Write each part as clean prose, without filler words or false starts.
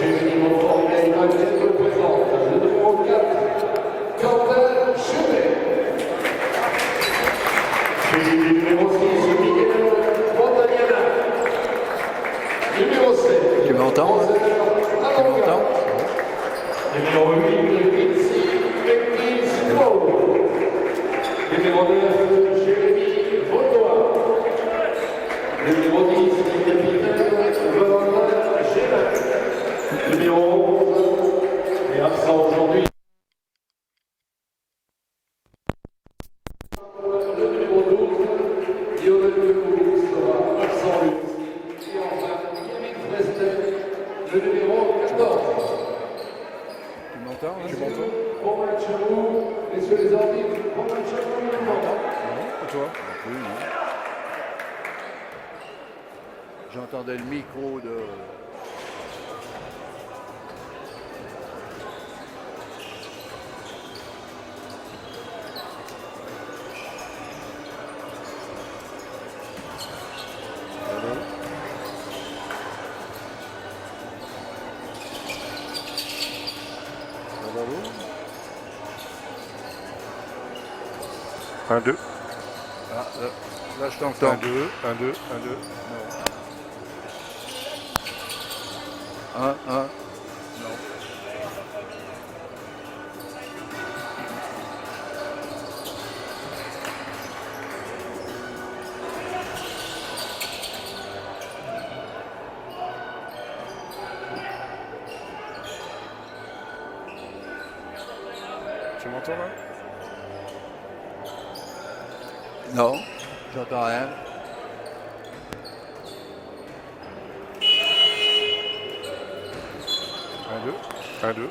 Tu m'entends? Tu m'entends? Numéro 8, numéro 9, Jérémy Vaudois. Numéro 10, capitaine Valentin Gélin. Numéro 11, et absent aujourd'hui. Le numéro 12, Lionel Lecoux sera absent lui aussi. Et enfin, Kevin Prestel, le numéro 14. Tu m'entends? Tu m'entends? Bon match à vous, messieurs les arbitres. Bon match à vous. Et toi? Oui, oui. J'entendais le micro de... Un, deux. Ah, là je t'entends. 1, 2, 1, 2, 1, 2. 1, 1. Non. Tu m'entends là? Non, j'entends rien. Un, deux.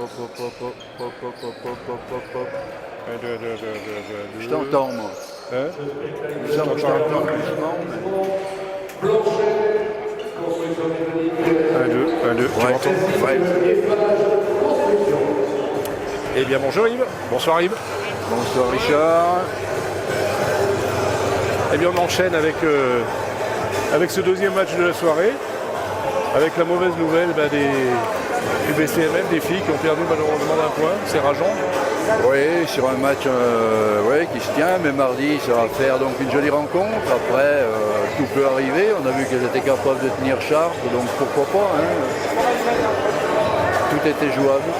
Hop, hop, hop, hop, hop, hop, hop, hop, hop, hop, hop. 1, 2, 2, 2, 2, 2. Je t'entends, moi. Hein? Je t'entends doucement. Mais... 1, 2, 1, 2. Tu Ouais, m'entends? ouais. Eh bien, bonjour Yves. Bonsoir Yves. Bonsoir Richard. Eh bien, on enchaîne avec ce deuxième match de la soirée. Avec la mauvaise nouvelle du BCMF, des filles qui ont perdu malheureusement d'un point. C'est rageant. Oui, sur un match qui se tient, mais mardi, ça va faire donc une jolie rencontre. Après, tout peut arriver. On a vu qu'elles étaient capables de tenir Chartres, donc pourquoi pas. Hein. Tout était jouable.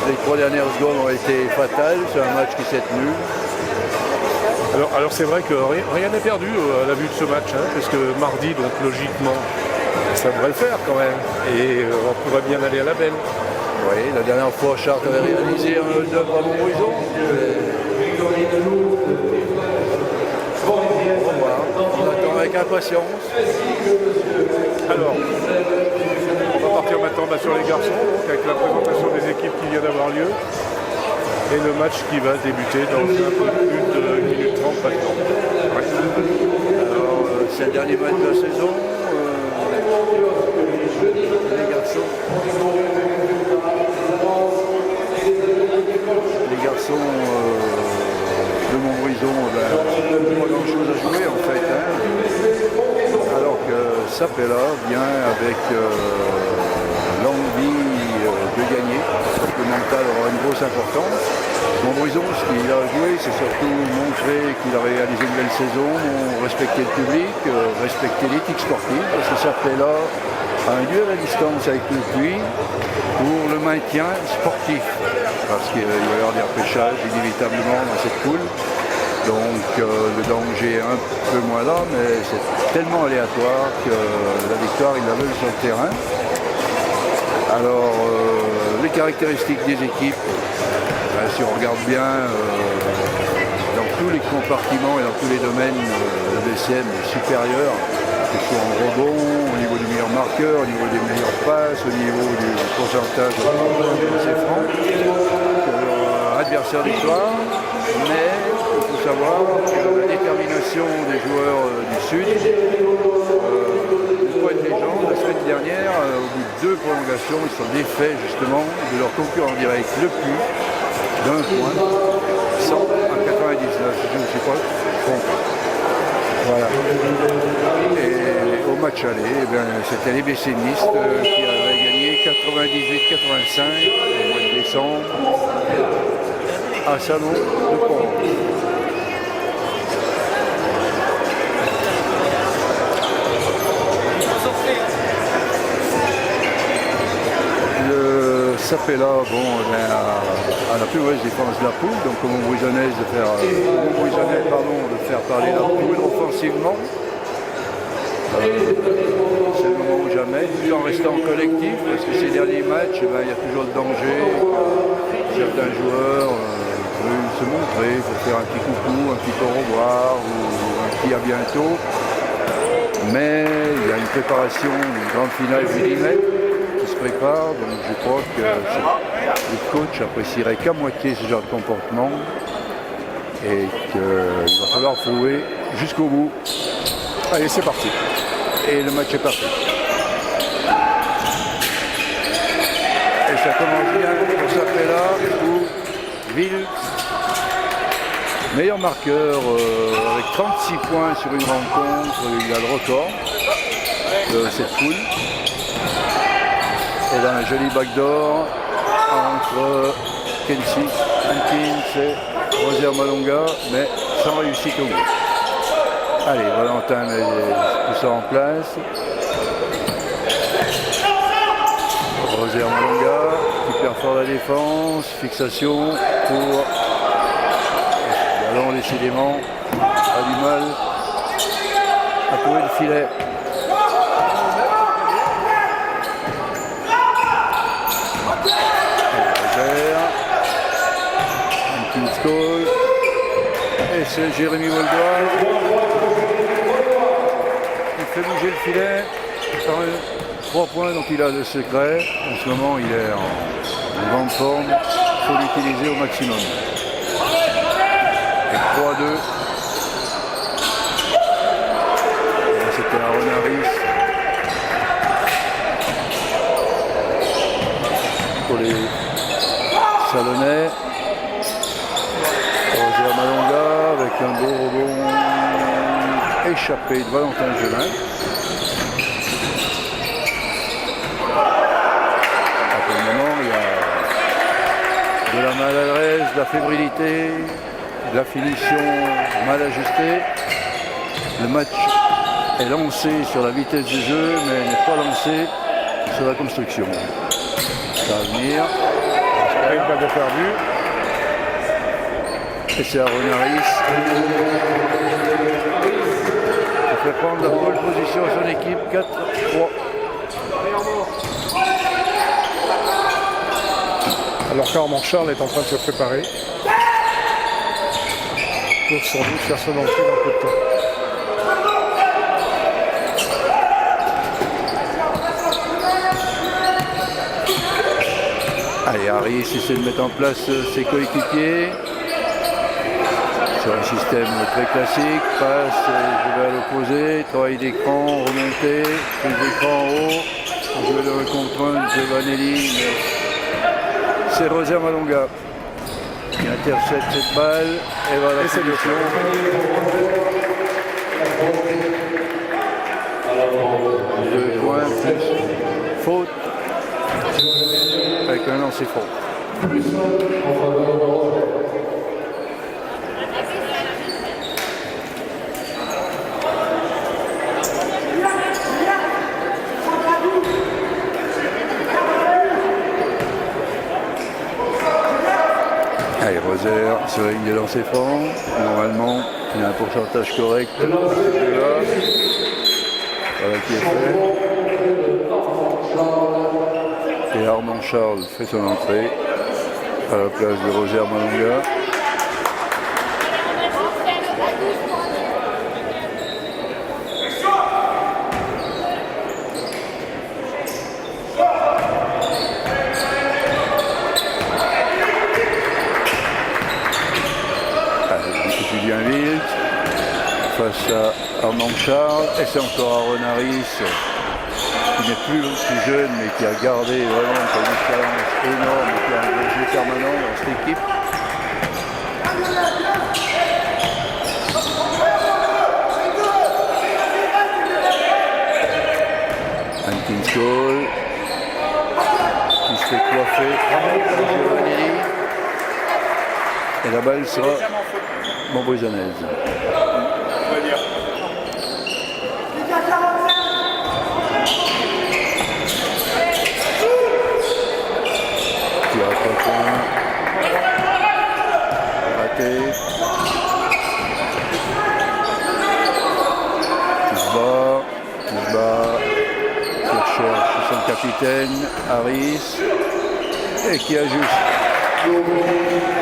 Les 3 dernières secondes ont été fatales. C'est un match qui s'est tenu. Alors c'est vrai que rien n'est perdu à la vue de ce match, hein, parce que mardi, donc logiquement, ça devrait le faire quand même. Et on pourrait bien aller à la belle. Oui, la dernière fois, Chartres avait réalisé un hold-up à Montbrison. On attend avec impatience. Alors, on va partir maintenant sur les garçons, donc, avec la présentation des équipes qui vient d'avoir lieu. Et le match qui va débuter dans un peu plus de 1 minute 30 maintenant. Ouais. Alors, c'est le dernier match de la saison. Les garçons de Montbrison, pas grand chose à jouer en fait. Hein. Alors que Sapella vient avec l'envie de gagner. Le mental aura une grosse importance. Montbrison, ce qu'il a joué, c'est surtout montrer qu'il a réalisé une belle saison, respecter le public, respecter l'éthique sportive, parce que Sapella a un duel à distance avec le Puy pour le maintien sportif, parce qu'il va y avoir des repêchages inévitablement dans cette poule. Donc le danger est un peu moins là, mais c'est tellement aléatoire que la victoire, il la veut sur le terrain. Alors, les caractéristiques des équipes, si on regarde bien, dans tous les compartiments et dans tous les domaines, le BCM est supérieur, que ce soit en rebond, au niveau du meilleur marqueur, au niveau des meilleures passes, au niveau du pourcentage de lancers francs, adversaire du soir, mais il faut savoir que la détermination des joueurs du Sud, une légende, la semaine dernière, au bout de 2 prolongations, ils sont défaits justement de leur concurrent direct, le Puy, d'un point, 100 à 99, je ne suis pas trompé. Voilà. Et au match aller, eh bien, c'était les BCMistes qui avaient gagné 98-85, au mois de décembre, à Salon de Port. Le Sapella, bon, à la plus mauvaise défense de la poule, donc au Montbrison de faire parler la poule offensivement. C'est le moment ou jamais, tout en restant collectif, parce que ces derniers matchs, il y a toujours le danger. Certains joueurs veulent se montrer, pour faire un petit coucou, un petit au revoir ou un petit à bientôt. Mais il y a une préparation, une grande finale millimètre qui se prépare, donc je crois que le coach apprécierait qu'à moitié ce genre de comportement et qu'il va falloir jouer jusqu'au bout. Allez, c'est parti. Et le match est parti. Et ça commence bien pour Sapella où Ville, meilleur marqueur avec 36 points sur une rencontre, il a le record de cette poule. Et là un joli backdoor entre Kensi, Hankins et Roger Malonga, mais sans réussite au bout. Allez, Valentin met tout ça en place. Roger Malonga qui perd fort la défense. Fixation pour ballon décidément a du mal à trouver le filet. Roger. Hankins goal. Et c'est Jérémy Voldois. Il fait bouger le filet, 3 points, donc il a le secret. En ce moment, il est en grande forme, il faut l'utiliser au maximum. Et 3-2. C'était Aaron Harris pour les Salonnais. Roger Malonga avec un beau rebond échappé de Valentin Gelin. Pour le moment, il y a de la maladresse, de la fébrilité, de la finition mal ajustée. Le match est lancé sur la vitesse du jeu, mais n'est pas lancé sur la construction. Ça va venir. Une balle de perdu. Et c'est Aaron Harris qui fait prendre la pole position à son équipe, 4-3. Alors qu'Armand Charles est en train de se préparer pour sans doute faire son entrée dans peu de temps. Allez, Harris essaie de mettre en place ses coéquipiers sur un système très classique, passe, je vais à l'opposé, travail d'écran, remontée, prise d'écran en haut, on joue le contre un de Giovanelli, mais c'est Roger Malonga qui intercepte cette balle et va à la solution. 2 points plus faute avec un lancer franc. Allez, Roser sur la ligne de lancer franc. Normalement, il a un pourcentage correct. Voilà qui est fait. Et Armand Charles fait son entrée à la place de Roger Malonga. Julien Wild face à Armand Charles et c'est encore Aaron Harris qui n'est plus jeune mais qui a gardé vraiment une expérience énorme et qui a un jeu permanent dans cette équipe. Hankins goal. s'est coiffé par Giovanni. Et la balle sera montbrison-aise. Tir à 3 points. Raté. Qui se bat. Qui recherche son capitaine, Harris. Et qui ajuste.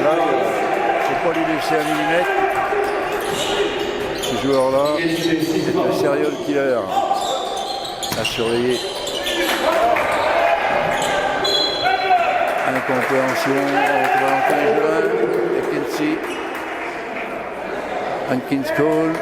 Là, faut pas lui laisser un millimètre. Ce joueur-là est un serial killer à surveiller. Incompréhension entre Valentin Gelin et Kinsey. Hankins Cole.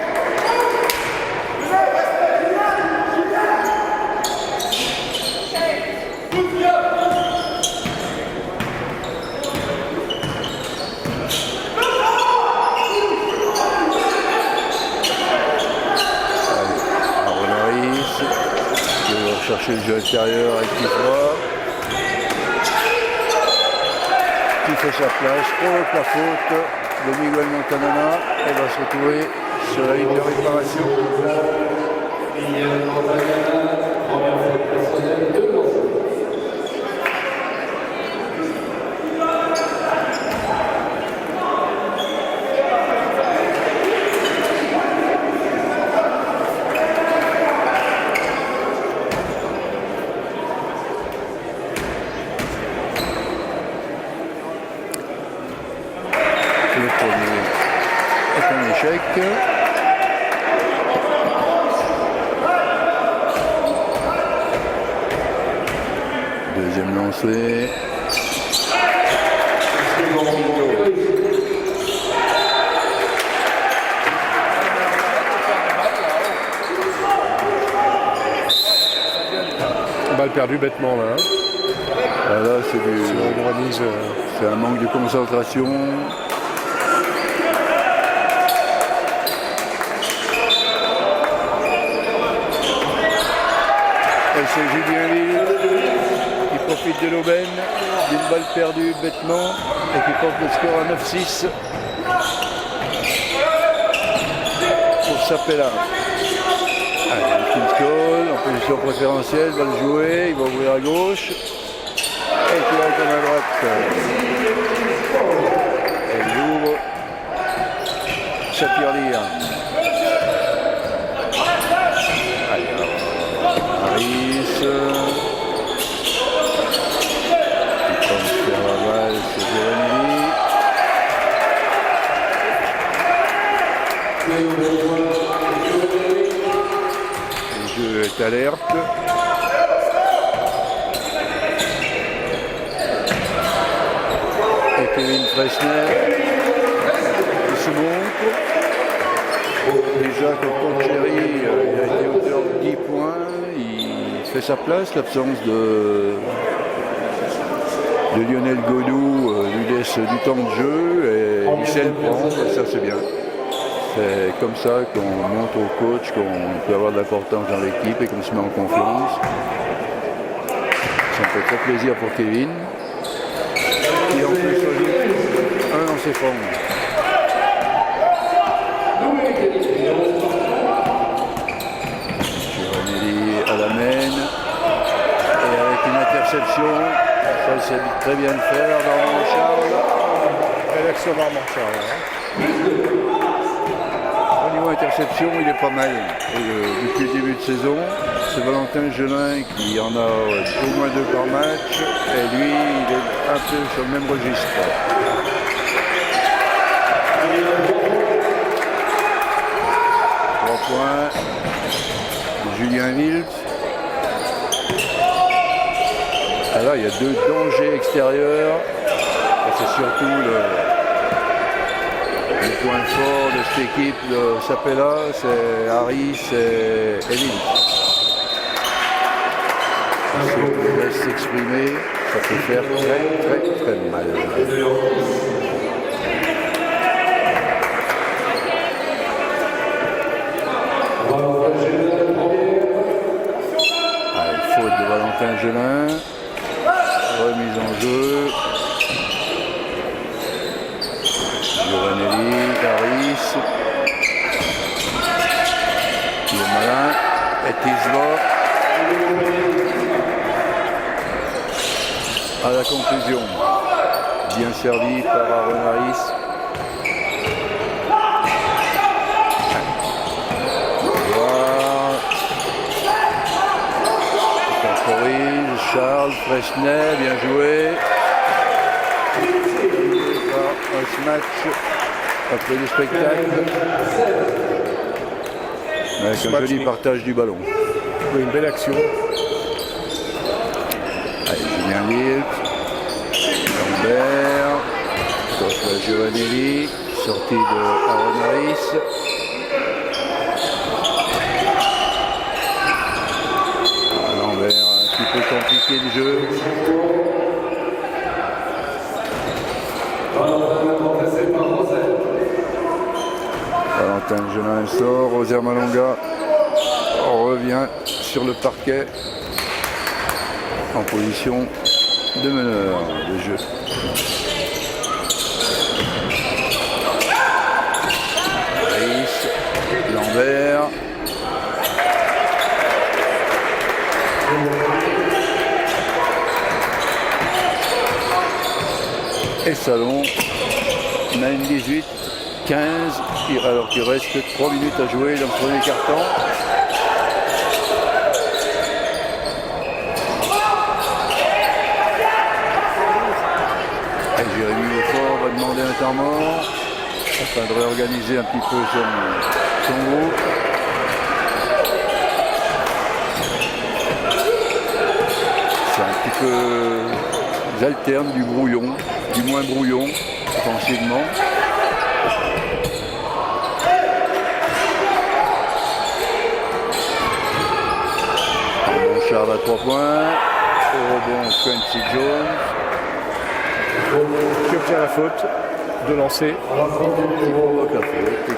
Chercher le jeu intérieur avec Kiswa qui fait sa place, provoque la faute de Miguel Montanana et va se retrouver sur la ligne de réparation. Deuxième lancé. Balle perdue bêtement là. Là c'est un manque de concentration. C'est Julien Ville qui profite de l'aubaine d'une balle perdue bêtement et qui porte le score à 9-6 pour Sapella. Allez, Kins Cole en position préférentielle, va le jouer, il va ouvrir à gauche et qui va retourner à droite. Elle ouvre Sapirlia. Harris qui transfère la balle, c'est Giovanni. Le jeu est alerte. Et Kevin Fresner qui se montre. Déjà que Concheri il a été auteur de 10 points, il fait sa place, l'absence de Lionel Godou lui laisse du temps de jeu et il sait le prendre, et ça c'est bien. C'est comme ça qu'on montre au coach qu'on peut avoir de l'importance dans l'équipe et qu'on se met en confiance. Ça me fait très plaisir pour Kevin, qui en plus un dans ses formes. À la main et avec une interception, ça c'est très bien de faire, Normand Charles. Belle action Normand Charles. Au niveau interception, il est pas mal. Depuis le début de saison, c'est Valentin Gelin qui en a au moins 2 par match et lui il est un peu sur le même registre. Points de Julien Wild. Là, il y a 2 dangers extérieurs. Et c'est surtout le point fort de cette équipe de Sapella, c'est Harris et Wild. Si on laisse s'exprimer, ça peut faire très mal. Faute de Valentin Gelin. remise en jeu. Giovanelli, Harris. Qui est malin. Et Tisba. À la conclusion. Bien servi par Aaron Harris. Charles Fresnay, bien joué. Un ce match après le spectacle. Avec un joli partage du ballon. Oui, une belle action. Allez, Julien Lilt. Lambert. Costa Giovanelli. Sortie de Aaron Harris. Un peu compliqué le jeu. Valentin Gelin sort, Rosaire Malonga revient sur le parquet en position de meneur de jeu. Harris, Lambert. Et Salon mène 18-15 alors qu'il reste 3 minutes à jouer dans le premier quart-temps. Et Jérémy Lefort va demander un temps mort afin de réorganiser un petit peu son groupe. C'est un petit peu... Ils alternent du brouillon, du moins brouillon, offensivement. Charles à 3 points. Au rebond, Quincy Jones. Qui obtient la faute de lancer. Qui provoque la faute,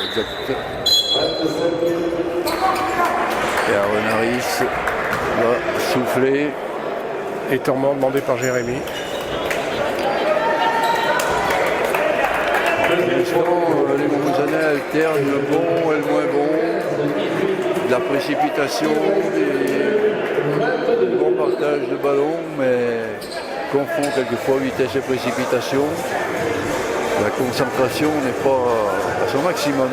exact. Et Aaron Harris va souffler. Étirement demandé par Jérémy. Pour l'instant, les Montmoussonnais alternent le bon et le moins bon, de la précipitation, du bon partage de ballon, mais confond quelquefois vitesse et précipitation. La concentration n'est pas à son maximum.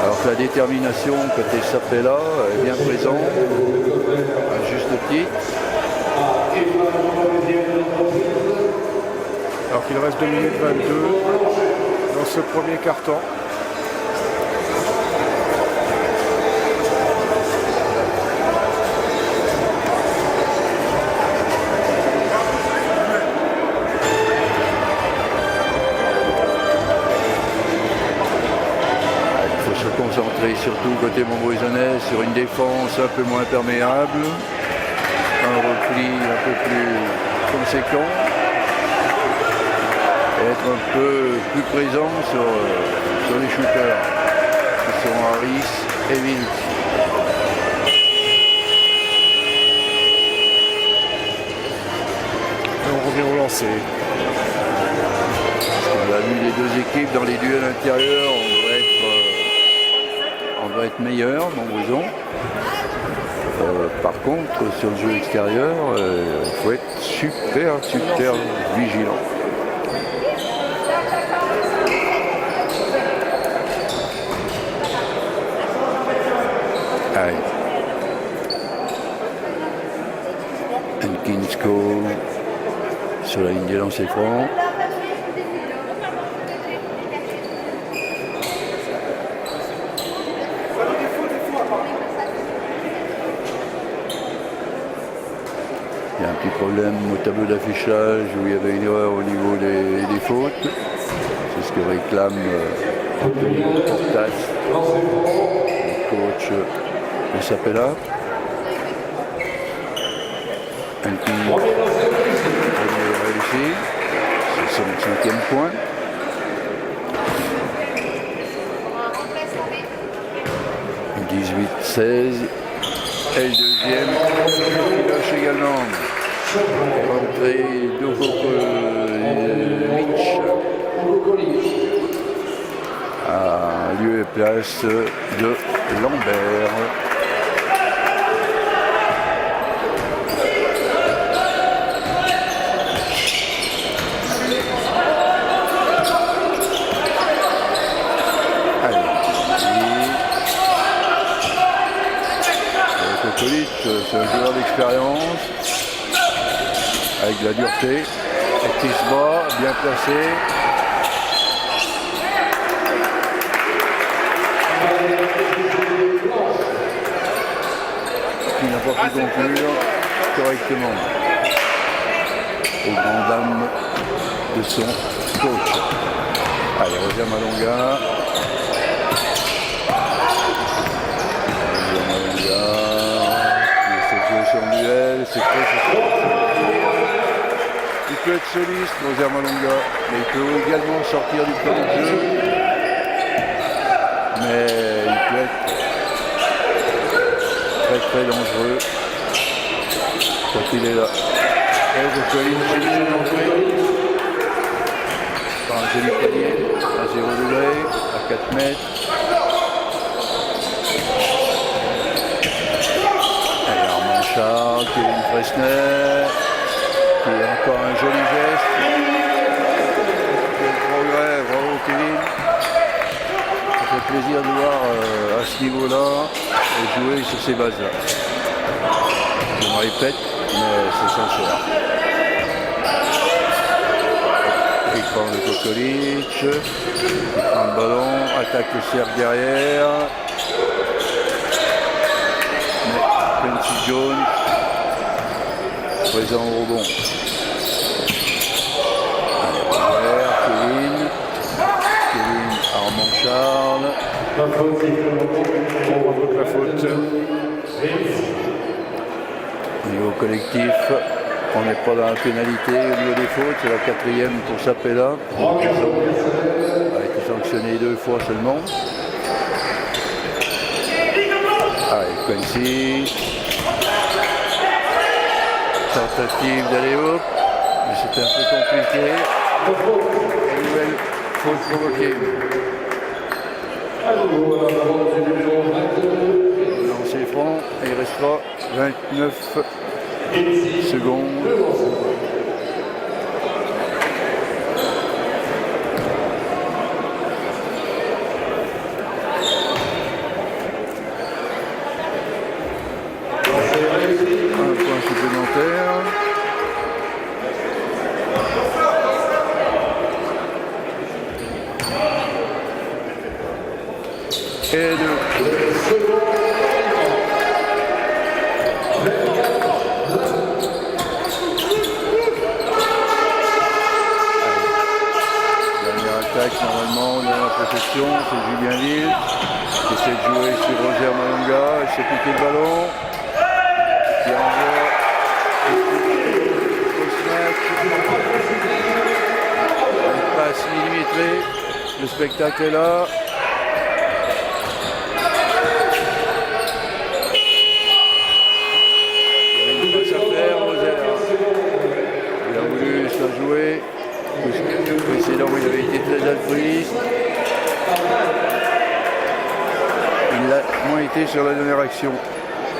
Alors que la détermination côté Sapella est bien présente, à juste titre. Alors qu'il reste 2 minutes 22 dans ce premier quart-temps. Concentrer surtout côté Montbrison sur une défense un peu moins perméable, un repli un peu plus conséquent, et être un peu plus présent sur les shooters qui sont Harris et Wilt. On revient au lancer. On a vu les deux équipes dans les duels intérieurs, on doit être meilleur, Montbrison. Par contre, sur le jeu extérieur, il faut être super vigilant. Allez. Kinsko sur la ligne des lancers francs. Il y a un petit problème au tableau d'affichage où il y avait une erreur au niveau des fautes. C'est ce que réclame Portas, le coach de Sapella. Un réussi. C'est son 5e point. « 18-16 » et le deuxième, Filoche également. André Dovokovic à lieu et place de Lambert. C'est un joueur d'expérience avec de la dureté, qui se bat, bien placé. Qui n'a pas pu conclure correctement aux grandes dames de son coach. Allez, Roger Malonga. Son duel, c'est très il peut être soliste, Roger Malonga, mais il peut également sortir du plan de jeu. Mais il peut être très très dangereux quand il est là. Et je peux aller chez lui l'entrée par un joli panier à 0 degré, à 4 mètres. Charles, Kevin Fresner, qui est encore un joli geste. Quel progrès, bravo Kevin. Ça fait plaisir de voir à ce niveau-là et jouer sur ces bases-là. Je me répète, mais c'est sincère. Il prend le Kokolic, il prend le ballon, attaque le cercle derrière. Quincy Jones, présent au rebond. Kevin, Armand Charles. La faute. Au niveau collectif, on n'est pas dans la pénalité. Au niveau des fautes, c'est la 4e pour Sapella. A été sanctionné 2 fois seulement. Allez, Quincy. Tentative d'aller haut, mais c'était un peu compliqué. Nouvelle faute provoquée. Lancer franc, et il restera 29 secondes. Supplémentaire. Et 2. Dernière attaque, normalement, on a la possession, c'est Julien Lille qui essaie de jouer sur Roger Malonga, il s'est piqué le ballon. Qui envoie une passe millimétrée, le spectacle est là. Il y a une passe à faire, Roser. Il a voulu se la jouer. Le précédent, il avait été très altruiste. Il a moins été sur la dernière action,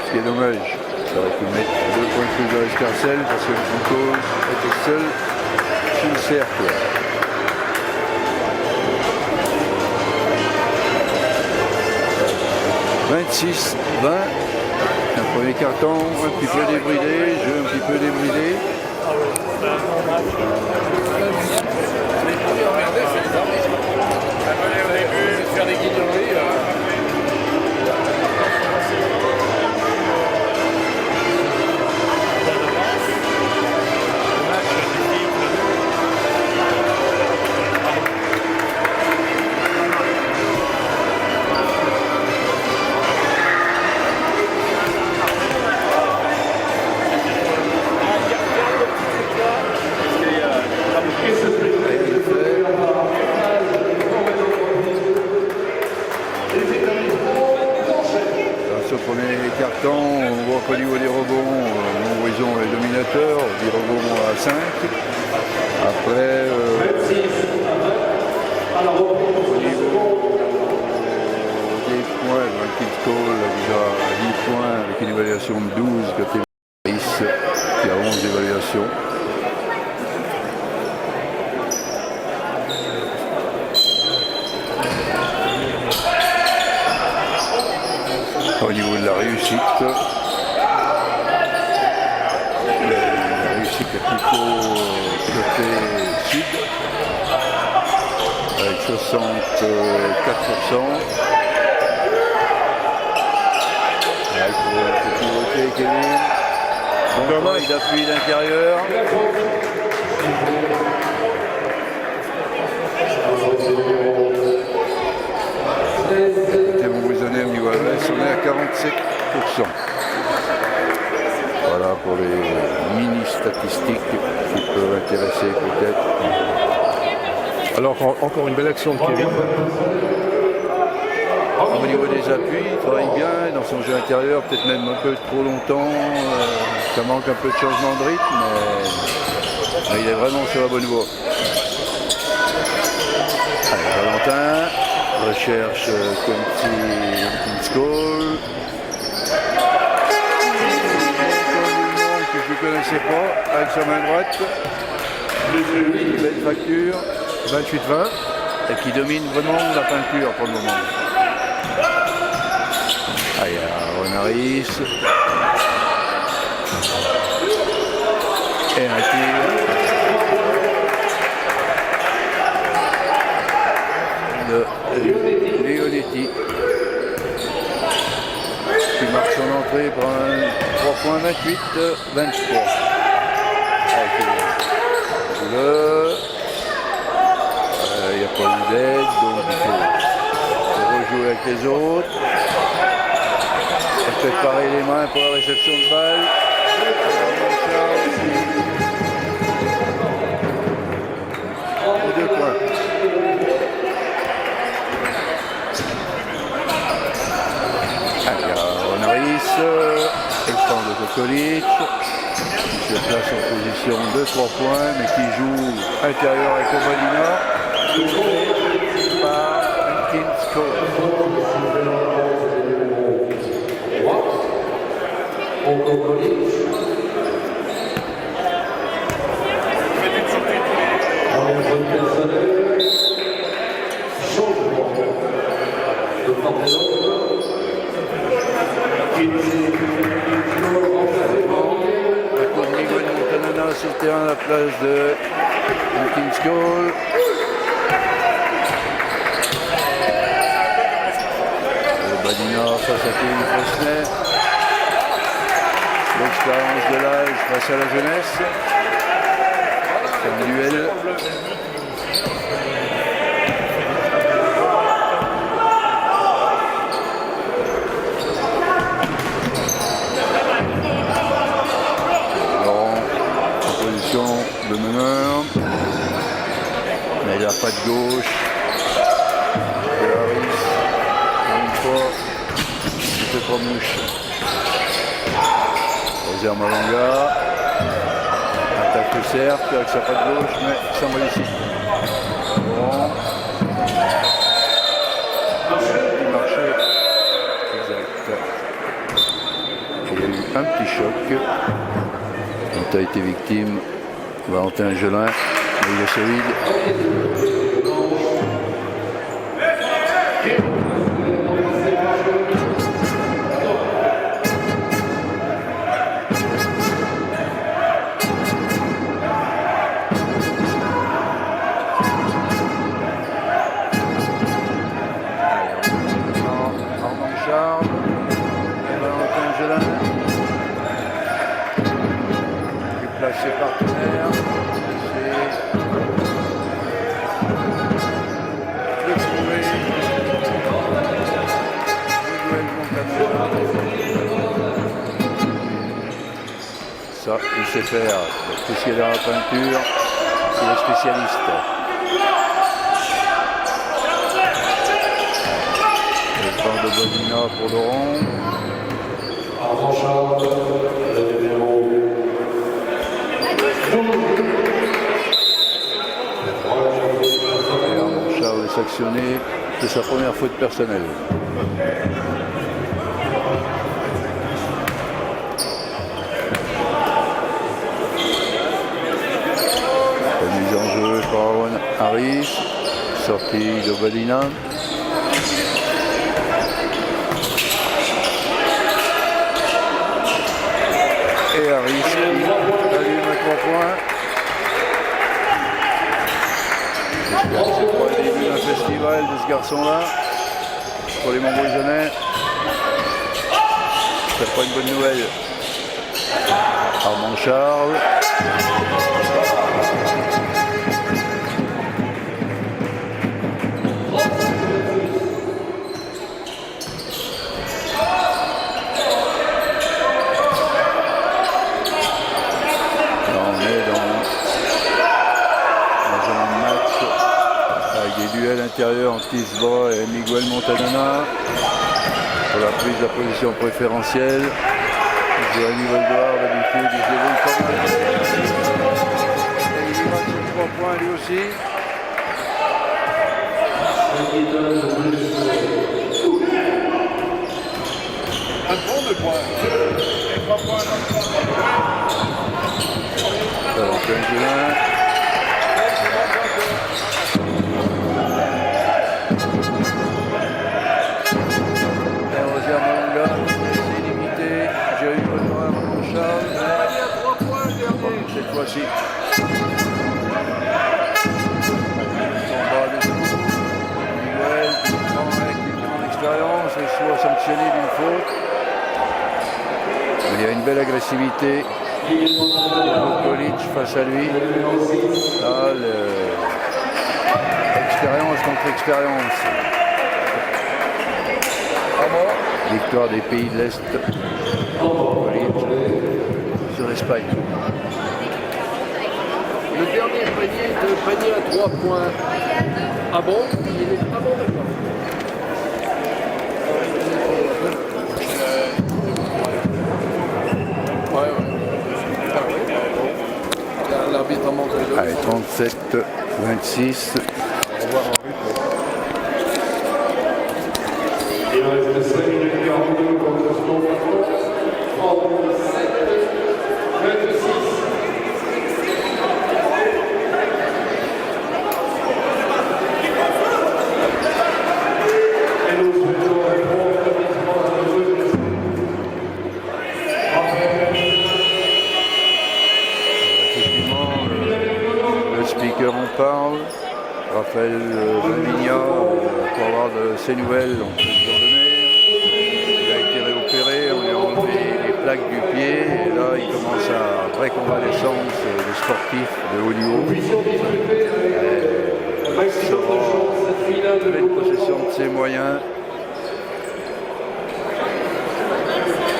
ce qui est dommage. Ça aurait pu mettre 2 points de plus dans l'escarcelle parce que le Foucault était seul sur le cercle. « 26-20 ». Un premier carton un petit peu débridé, jeu un petit peu débridé. Faire des guignoleries. on voit qu'au niveau des rebonds, Montbrison est dominateur, 10 rebonds à 5. Après, au niveau des points, Kings Cole a déjà 10 points avec une évaluation de 12 côté Maurice qui a 11 évaluations. Au niveau de la réussite est plutôt côté sud avec 64%. Il faut pivoter Kevin. Bon travail d'appui d'intérieur. Côté Montbrisonnais au niveau AS, on est à 47%. Voilà pour les mini-statistiques qui peuvent intéresser peut-être. Alors encore une belle action de Kevin. Au niveau des appuis, il travaille bien dans son jeu intérieur, peut-être même un peu trop longtemps. Ça manque un peu de changement de rythme, mais il est vraiment sur la bonne voie. Allez, Valentin recherche Kings Cole. Que je ne connaissais pas, avec sa main droite. Une belle facture. 28-20. Et qui domine vraiment la peinture pour le moment. Ah, il y a Renaris. Et un tir de Leonetti qui marque son entrée pour un 3 points 28-23. Il n'y a pas eu d'aide, donc il faut rejouer avec les autres. Préparer les mains pour la réception de balle. Et 2 points. Il y a Renaris, et le temps de Kokolic, qui se place en position de 3 points, mais qui joue intérieur avec Obadina, par Kings Cole. Sur le terrain à la place de Kings Cole. Badina face à Kevin Fosner. L'expérience de l'âge face à la jeunesse. C'est un duel. De meneur, mais il n'a pas de gauche. Et Harris, une fois, il fait 3 mouches. Roser Malanga, attaque le cercle avec sa patte gauche, mais sans réussite. Bon. Il marchait. Exact. Il y a eu un petit choc. dont a été victime Valentin Gelin, mais il est solide. Ses partenaires, c'est le trouvé, ça il sait faire, spécial dans la peinture, c'est le spécialiste. Le temps de Bodina pour Laurent. Franchard, le numéro 12. Et Armand Charles est sanctionné, c'est sa première faute personnelle. La mise en jeu par Aaron Harris, sortie de Badina. Et Harris qui allume à 3 points. J'espère que c'est pas le début d'un festival de ce garçon-là pour les Montbrison. C'est pas une bonne nouvelle. Armand Charles. Duel intérieur entre Tisba et Miguel Montanana pour la prise de la position préférentielle. Jérémy Voldouard d'habitude il se débrouille pas mal. Et il marque sur 3 points lui aussi. Un bon 2 points. Et 3 points. Valentin Julin. Cette fois-ci. Son bras dessous. Miguel, avec une grande expérience, et soit sanctionné d'une faute. Il y a une belle agressivité. Kolic face à lui. Là, expérience contre expérience. Victoire des pays de l'Est. Kolic sur l'Espagne. Le dernier panier est un panier à 3 points. Ah bon? Il est pas bon, d'accord. Ouais. L'arbitre en manque de 2. Allez, 37-26. Au revoir Henri. Il reste 5 minutes 42 pour le score patron. 37, 26. On parle, Raphaël Valmigna, pour avoir de ses nouvelles, on peut lui en donner. Il a été réopéré, on lui a enlevé les plaques du pied, et là il commence à vraie convalescence de sportif de haut niveau. Il sera en pleine possession de ses moyens.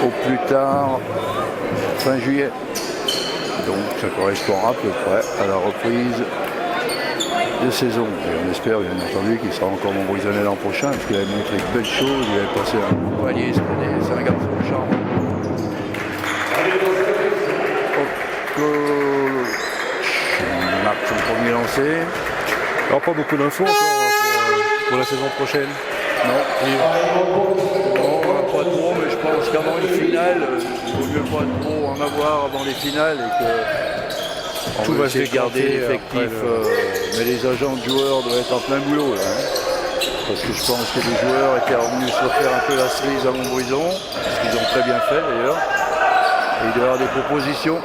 Au plus tard, fin juillet. Donc ça correspond à peu près à la reprise de saison. Et on espère bien entendu qu'il sera encore Montbrison l'an prochain, parce qu'il avait montré de belles choses, il avait passé un bon palier cette année, c'est un garçon de charme. Il marque son premier lancé. Alors pas beaucoup d'infos encore pour la saison prochaine. Non, pas trop, mais je pense qu'avant une finale, il vaut mieux pas trop en avoir avant les finales et que tout va se garder l'effectif. Mais les agents de joueurs doivent être en plein boulot là, hein. Parce que je pense que les joueurs étaient revenus se faire un peu la cerise à Montbrison, ce qu'ils ont très bien fait d'ailleurs. Et il doit y avoir des propositions.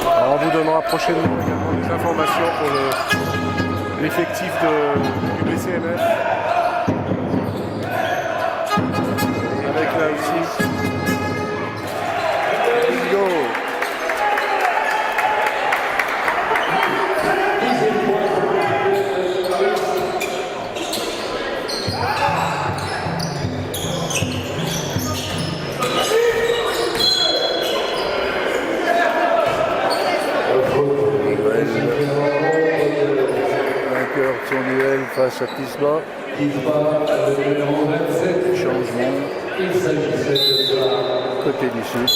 Alors on vous donnera prochainement également des informations pour l'effectif du BCMF. Avec là aussi. Bingo. Vainqueur de son duel face à Tisba. Tisba, le numéro 27. Changement. Il s'agissait de cela. Côté du sud,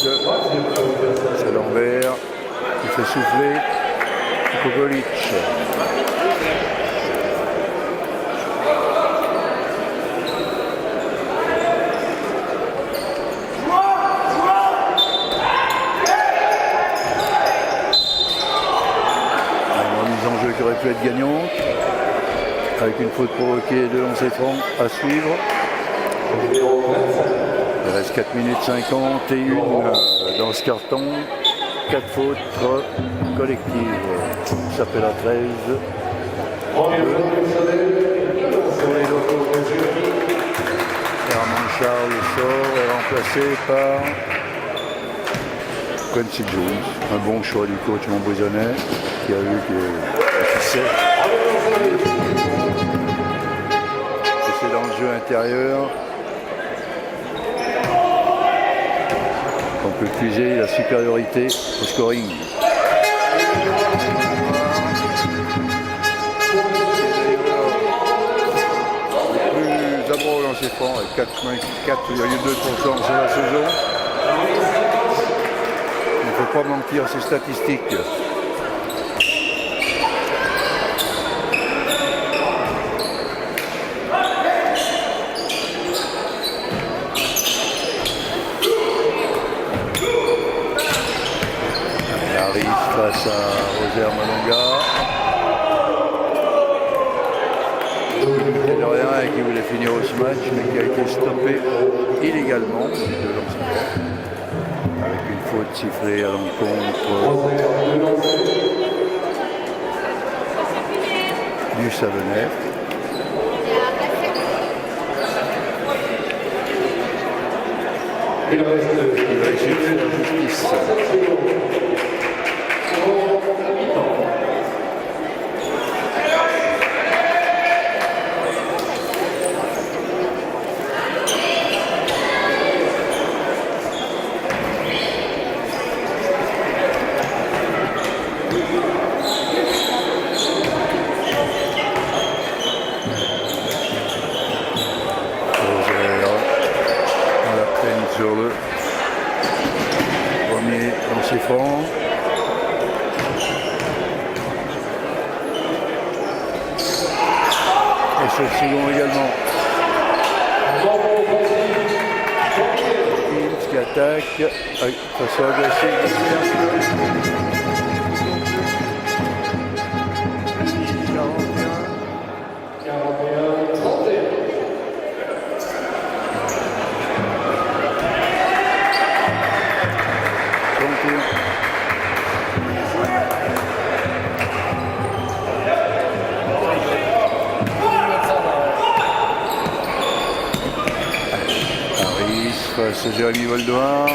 c'est l'envers qui fait souffler Kogolic. Une mise en jeu qui aurait pu être gagnante, avec une faute provoquée de lancer franc à suivre. Il reste 4 minutes 51 dans ce carton. 4 fautes collectives. Ça s'appelle à 13. Pour les locaux. Herman Charles sort est remplacé par Quincy Jones. Un bon choix du coach montbrison qui a vu que c'est dans le jeu intérieur qu'on peut puiser la supériorité au scoring. Le plus d'abord au lancer franc avec 4,2% sur la saison. Il ne faut pas mentir à ces statistiques. Face à Roger Malonga. Il n'y a rien et qui voulait finir au match, mais qui a été stoppé illégalement de lancement, avec une faute sifflée à l'encontre du Savenay. Il va essayer de la justice. Sur le premier lancer franc. Et sur le second également. Kings qui attaque façon agressive. Face à Jérémy Voldoir,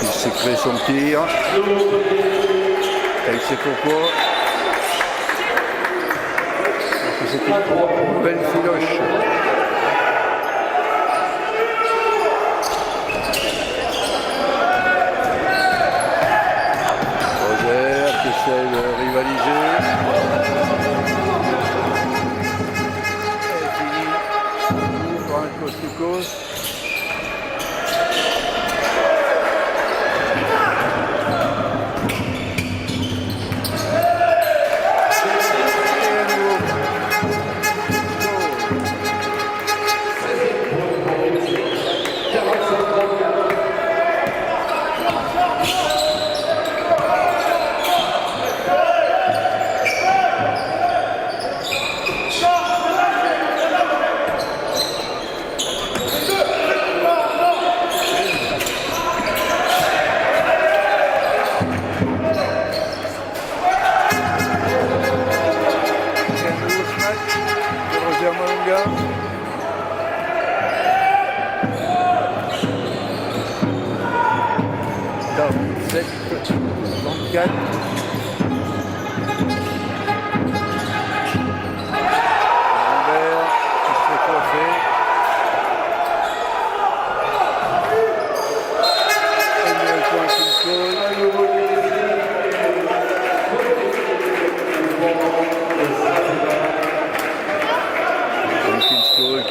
il s'est créé son tir, et il sait pourquoi. Parce que c'est une belle filoche. Roger qui essaie de rivaliser. Et fini pour un coast-to-coast.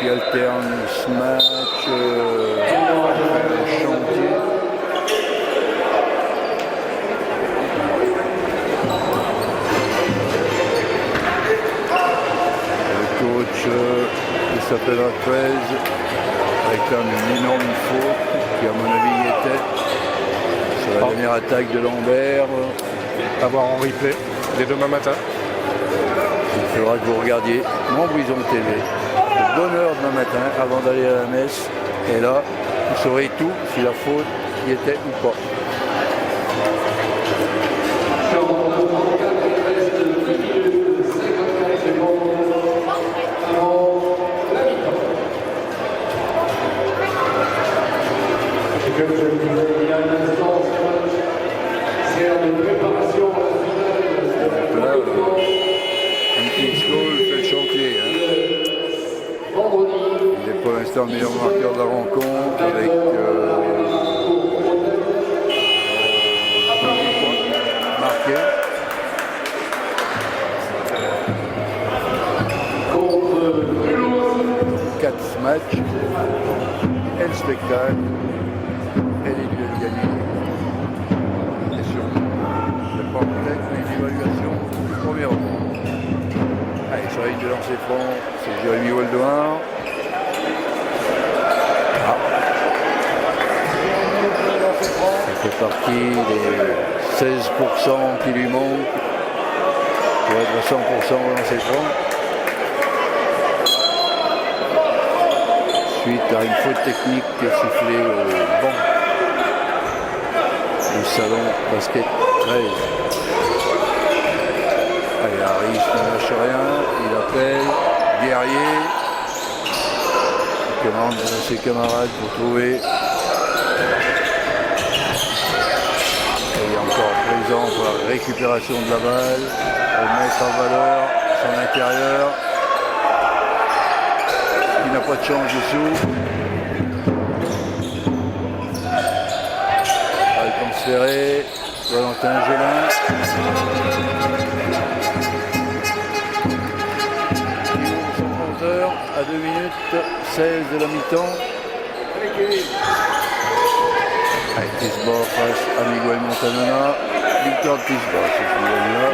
Qui alterne ce match avec quand même une énorme faute qui à mon avis y était sur la dernière attaque de Lambert. À voir en replay dès demain matin. Il faudra que vous regardiez Montbrison TV de bonne heure demain matin avant d'aller à la messe. Et là, vous saurez tout si la faute y était ou pas. Pour l'instant, le meilleur marqueur de la rencontre avec 18 points marqués. Contre 4 matchs, et le spectacle, et les duels gagnés. Et surtout, le peut-être les évaluations du premier round. Allez, sur la ligne de lancer franc, c'est Jérémy Waldemar. Ça fait partie des 16% qui lui manquent pour être à 100% dans ses francs. Suite à une faute technique qui est sifflée au banc du salon basket 13. Allez, Harris ne lâche rien, il appelle Guerrier. Il commande à ses camarades pour trouver. Encore présent pour la récupération de la balle, remettre en valeur son intérieur. Il n'a pas de chance dessous. Balle transférée, Valentin Gélin. Son compteur à 2 minutes 16 de la mi-temps. Avec Tisbord face à Miguel Montanona. Victor Tisbord, c'est celui-là.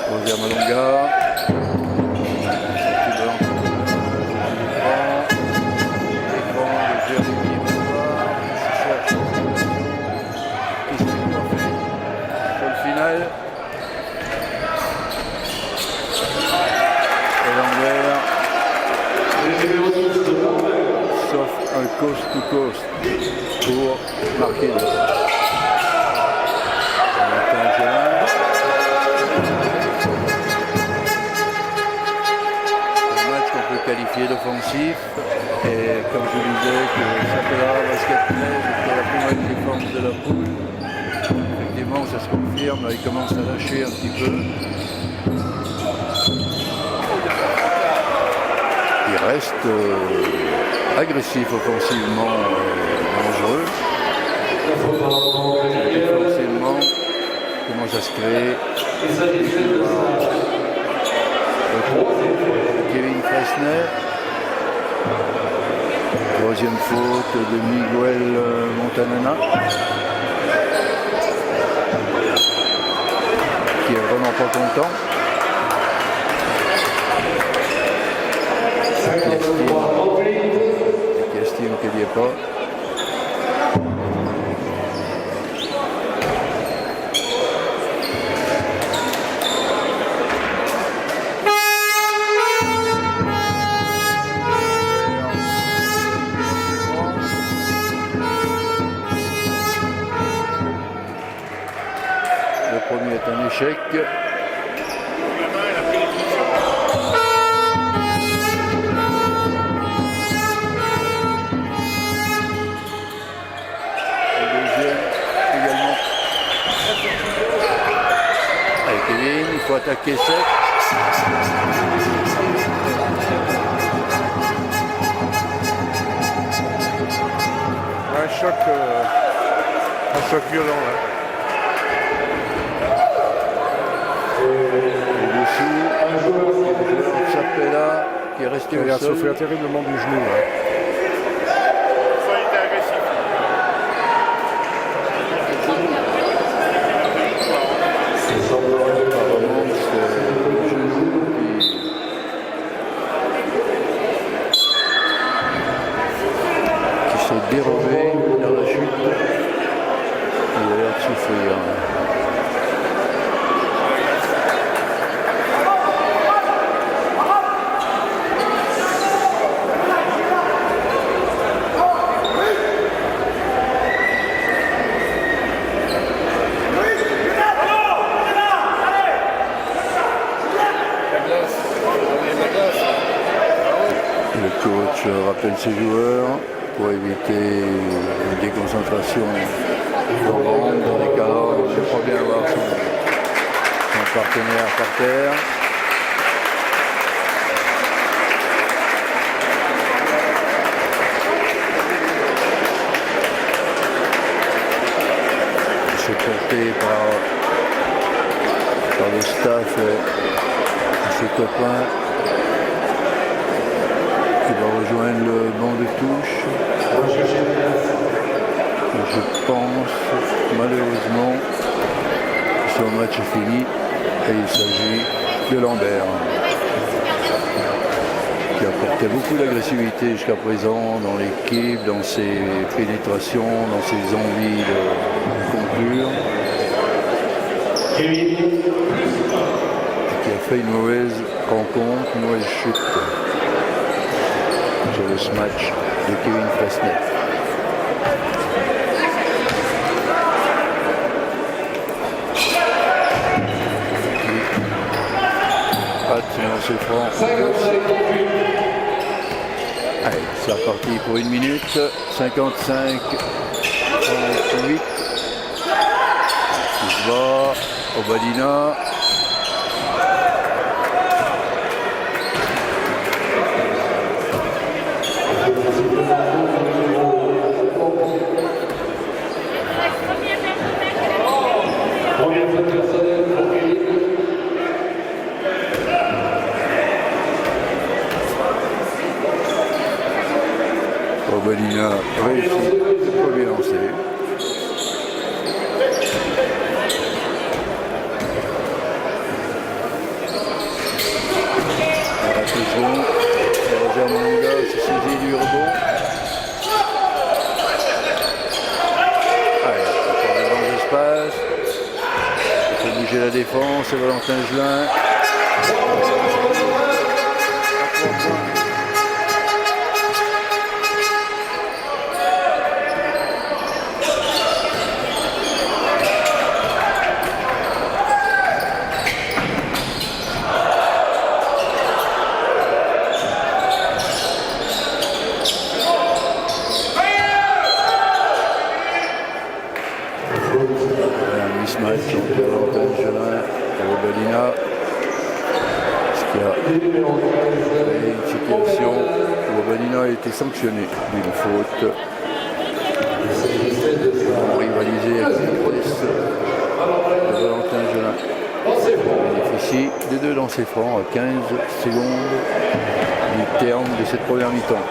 Rosia Malonga. Écran de Jérémy Bouvard. Qui se cherche. Qui se fait coiffer. Sur le final. Et Lambert. Sauf un coast to coast pour marquer le match qu'on peut qualifier d'offensif et comme je disais que Sapela Basket 13 était la plus bonne défense de la poule. Effectivement ça se confirme, il commence à lâcher un petit peu. Il reste agressif offensivement, dangereux. Défensivement, commence à se créer. Kevin Fresner. Troisième faute de Miguel Montanana. Qui est vraiment pas content. Qui estime qu'il n'y est pas. Le premier est un échec. Il faut attaquer sec. Un choc violent là. Et dessous, Sapela qui est resté au sol. Il a souffert terriblement du genou. Là. Apparemment, c'est le jeu s'est dérobé dans la chute. Il a l'air de souffrir. Le coach rappelle ses joueurs pour éviter une déconcentration grande dans les cas. Il faut bien avoir son partenaire par terre. C'est porté par le staff et ses copains. Il va rejoindre le banc de touche. Je pense malheureusement que son match est fini et il s'agit de Lambert qui a apporté beaucoup d'agressivité jusqu'à présent dans l'équipe, dans ses pénétrations, dans ses envies de conclure. Et qui a fait une mauvaise rencontre, une mauvaise chute sur ce match de Kevin Fresnay. Pat dans ses francs. Allez, c'est reparti pour 1 minute. 55, 38. Il se bat. Obadina. Obadina réussit, pas bien lancé. La touche Roger Manga se saisit du rebond. Allez, on prend les grands espaces. Il faut bouger la défense, c'est Valentin Gelin. Mismatch entre Valentin Gelin et Obadina, ce qui a créé une situation où Obadina a été sanctionné d'une faute pour rivaliser avec la presse de Valentin Gelin. Il bénéficie des 2 lancers francs à 15 secondes du terme de cette première mi-temps.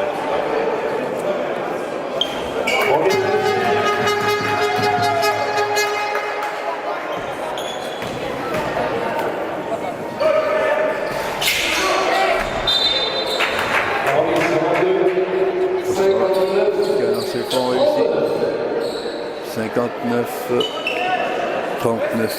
C'est pas réussi. 59, 39.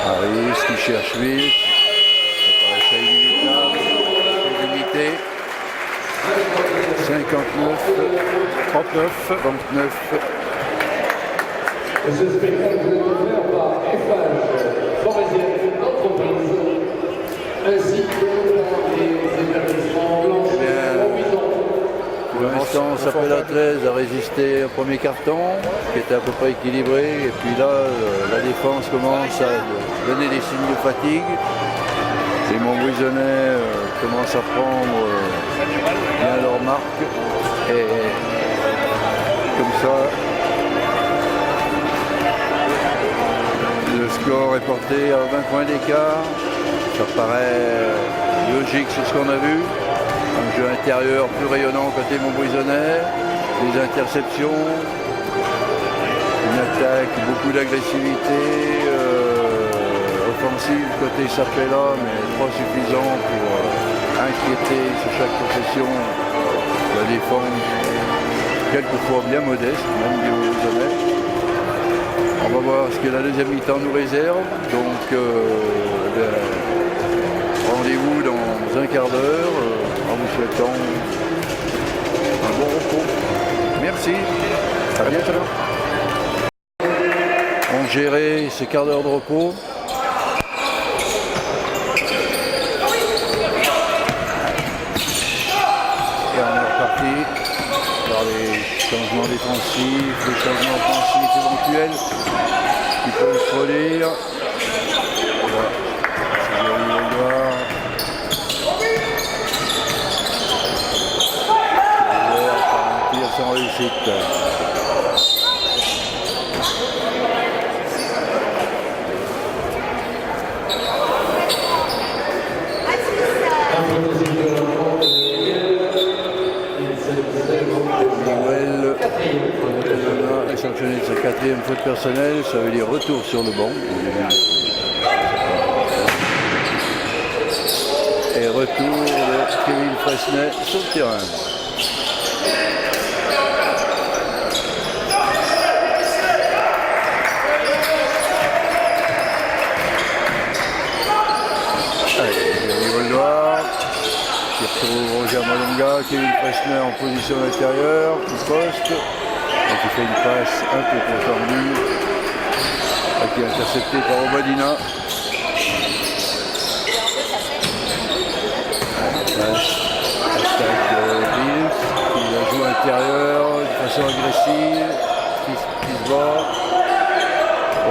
Harris qui cherche vite. Ça paraissait inévitable. 59, 39, 29. Et ce spectacle est offert par Eiffage Forésienne d'entreprise, ainsi que par les établissements Blanc. Pour l'instant, Sapella 13 a résisté au premier carton, qui était à peu près équilibré. Et puis là, la défense commence à donner des signes de fatigue. Les Montbrison commencent à prendre bien leur marque. Et comme ça, le score est porté à 20 points d'écart. Ça paraît logique sur ce qu'on a vu. Un jeu intérieur plus rayonnant côté Montbrison-Nez, des interceptions, une attaque, beaucoup d'agressivité offensive côté Sapella, mais pas suffisant pour inquiéter sur chaque possession la défense, quelquefois bien modeste, même du Montbrison-Nez. On va voir ce que la deuxième mi-temps nous réserve. Donc rendez-vous dans un quart d'heure en vous souhaitant un bon repos. Merci. À bientôt. On gérait ces quarts d'heure de repos. Et on est reparti par les changements défensifs, les changements offensifs éventuels qui peuvent se produire. Voilà. C'est un tir sans réussite. Est sanctionné de sa quatrième faute personnelle, ça veut dire retour sur le banc. Et retour de Kevin Fresnay sur le terrain. Allez, Jérémy Voldoir qui retrouve Roger Malonga, Kevin Fresnay en position intérieure, qui poste. Et qui fait une passe un peu confondue, qui est interceptée par Obadina. Attaque de Bills, qui la joue intérieure de façon agressive, qui se bat.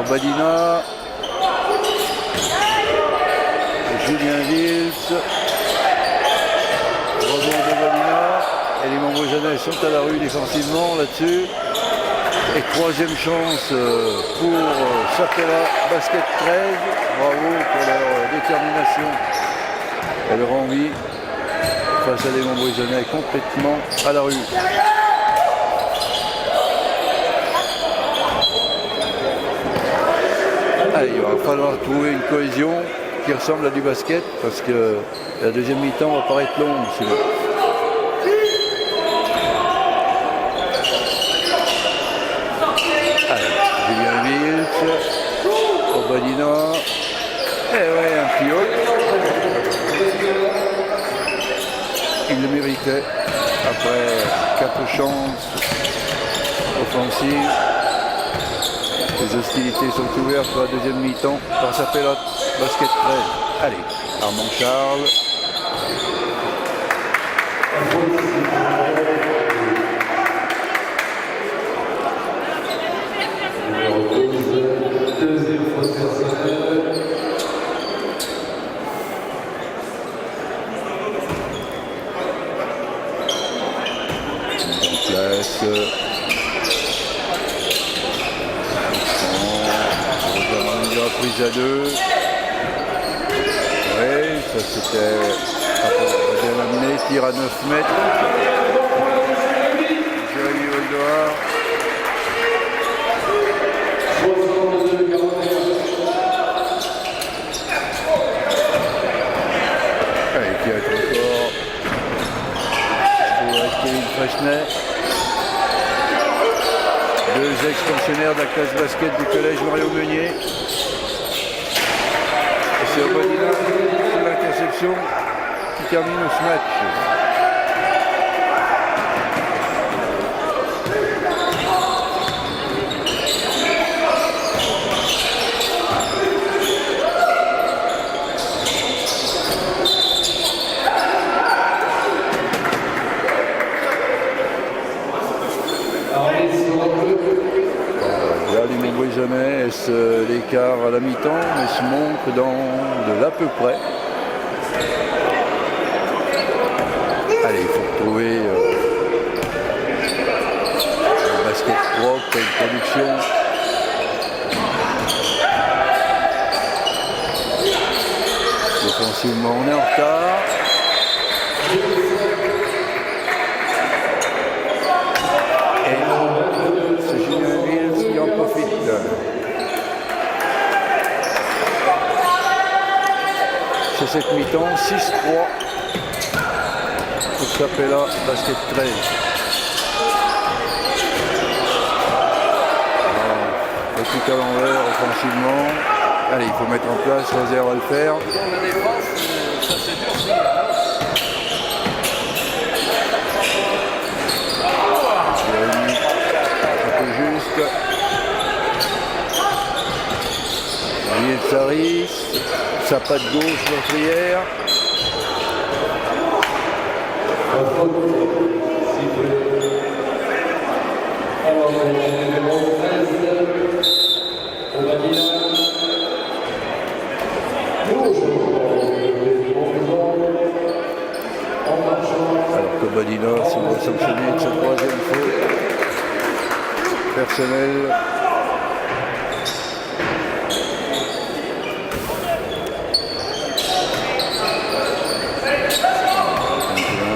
Obadina. Julien Bills. Rebond d'Obadina. Et les Montbrison-Nez sont à la rue défensivement là-dessus. Et troisième chance pour Sapella, basket 13. Bravo pour leur détermination et leur envie face à des Montbrison-Nez complètement à la rue. Allez, il va falloir trouver une cohésion qui ressemble à du basket parce que la deuxième mi-temps va paraître longue sinon. Obadina, et ouais, un petit haut. Il le méritait après 4 chances offensives. Les hostilités sont ouvertes pour la deuxième mi-temps par sa pelote. Basket 13. Allez, Armand Charles. Prise à 2. Oui, ça c'était bien amené. Tir à 9 mètres. Jérémy Voldoir. Allez, qui va être encore. Avec Kevin Fresnay. 2 ex-pensionnaires de la classe basket du collège Mario Meunier. C'est Obadina sur l'interception qui termine ce match. Montbrison-Nez, est-ce l'écart à la mi-temps, mais se montre dans de l'à peu près. Allez, il faut trouver un basket propre, une production. Le Offensivement, on est en retard. Et c'est Julien Vils qui en profite. C'est cette mi-temps, 6-3 pour Capella, basket 13. Tout à l'envers offensivement. Allez, il faut mettre en place, Roser va le faire. Dans la défense, ça c'est dur. Un peu juste. Ariel Saris, sa patte gauche, meurtrière. Alors que Badina s'il va sanctionner de sa troisième faute personnelle.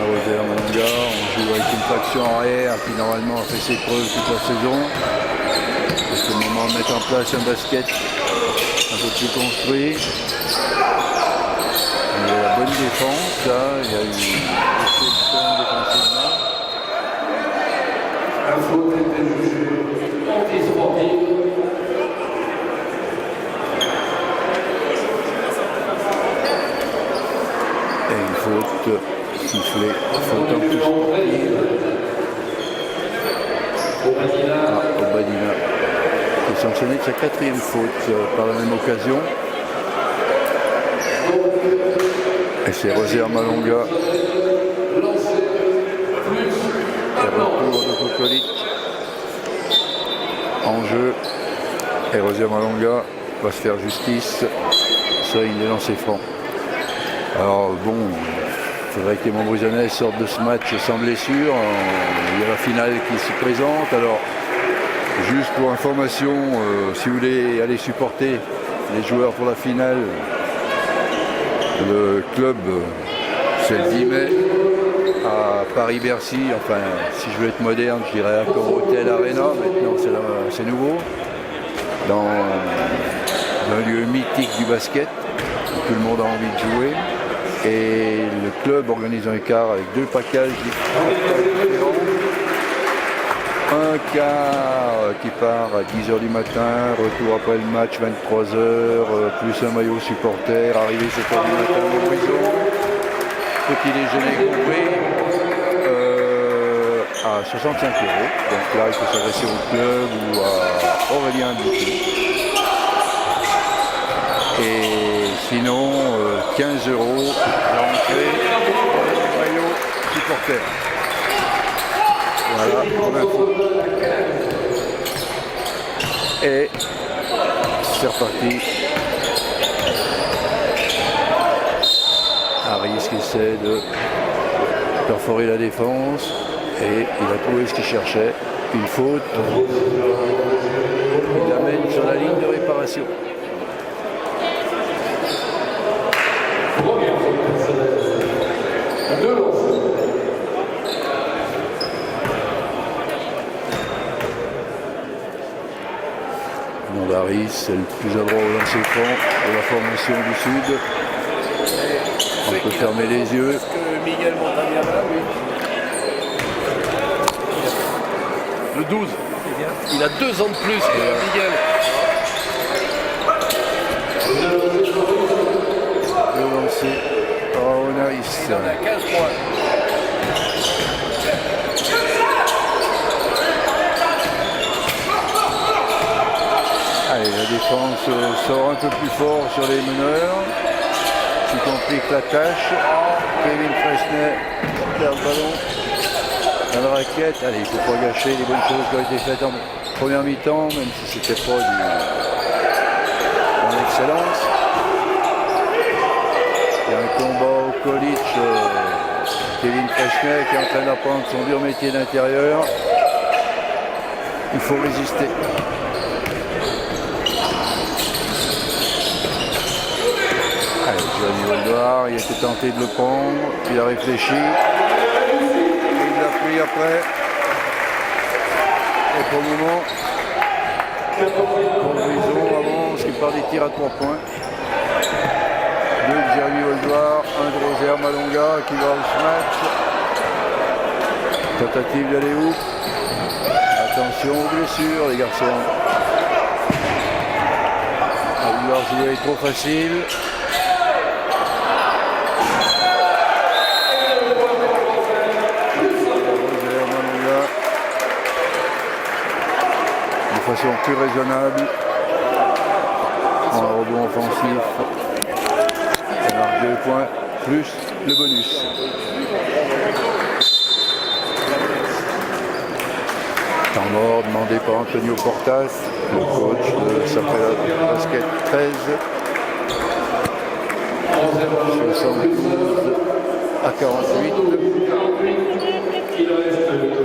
Roser Malonga, on joue avec une faction arrière qui normalement a fait ses preuves toute la saison. C'est le moment de mettre en place un basket un peu plus construit. Il y a la bonne défense, là, il y a une solution défensivement. La faute était jugée anti-sportive. Et une faute sifflée, faute en plus sportive. Obadina qui est sanctionné de sa quatrième faute par la même occasion. Et c'est Roser Malonga. Et retour de Kokolic en jeu. Et Roser Malonga va se faire justice sur une des lancers francs. Alors bon, c'est vrai que les Montbrusonnais sortent de ce match sans blessure. Il y a la finale qui se présente. Alors, juste pour information, si vous voulez aller supporter les joueurs pour la finale, le club, c'est le 10 mai à Paris-Bercy. Enfin, si je veux être moderne, je dirais Accor Hotel Arena. Maintenant, c'est nouveau. Dans un lieu mythique du basket, où tout le monde a envie de jouer. Et le club organise un quart avec deux packages différents. Un quart qui part à 10h du matin, retour après le match 23h, plus un maillot supporter, arrivé 7h du matin au Horizon, petit déjeuner compris, à 65 €. Donc là, il faut s'adresser au club ou à Aurélien Bouty. Et sinon, 15 € l'entrée, maillot supporter. Voilà pour l'info. Et c'est reparti. Harris qui essaie de perforer la défense. Et il a trouvé ce qu'il cherchait. Une faute. Il l'amène sur la ligne de réparation. Harris, c'est le plus adroit au lancer franc de la formation du Sud. On peut fermer les yeux. Miguel Montagnana, lui. Le 12. Il a 2 ans de plus que Miguel. Le lancer. Oh, Harris. Il en a 15 points. Allez, la défense sort un peu plus fort sur les meneurs, qui complique la tâche. Kevin Fresnay perd le ballon dans la raquette. Allez, il ne faut pas gâcher les bonnes choses qui ont été faites en première mi-temps, même si c'était pas dans l'excellence. Il y a un combat au College. Kevin Fresnay qui est en train d'apprendre son dur métier d'intérieur. Il faut résister. Allez, Johnny Waldois départ, il a été tenté de le prendre, il a réfléchi, il l'a pris après. Et pour le moment, Brison avance, qui part des tirs à 3 points. 2 de Jérémy Voldoir, 1 de Rosaire Malonga qui va au match. Tentative d'aller où? Attention aux blessures les garçons. À vouloir jouer trop facile. Rosaire Malonga. De façon plus raisonnable. En rebond offensif. Ça marque 2 points plus le bonus. Temps mort demandé par Antonio Portas, le coach de Sapela Basket 13. 72 à 48. Il reste 22.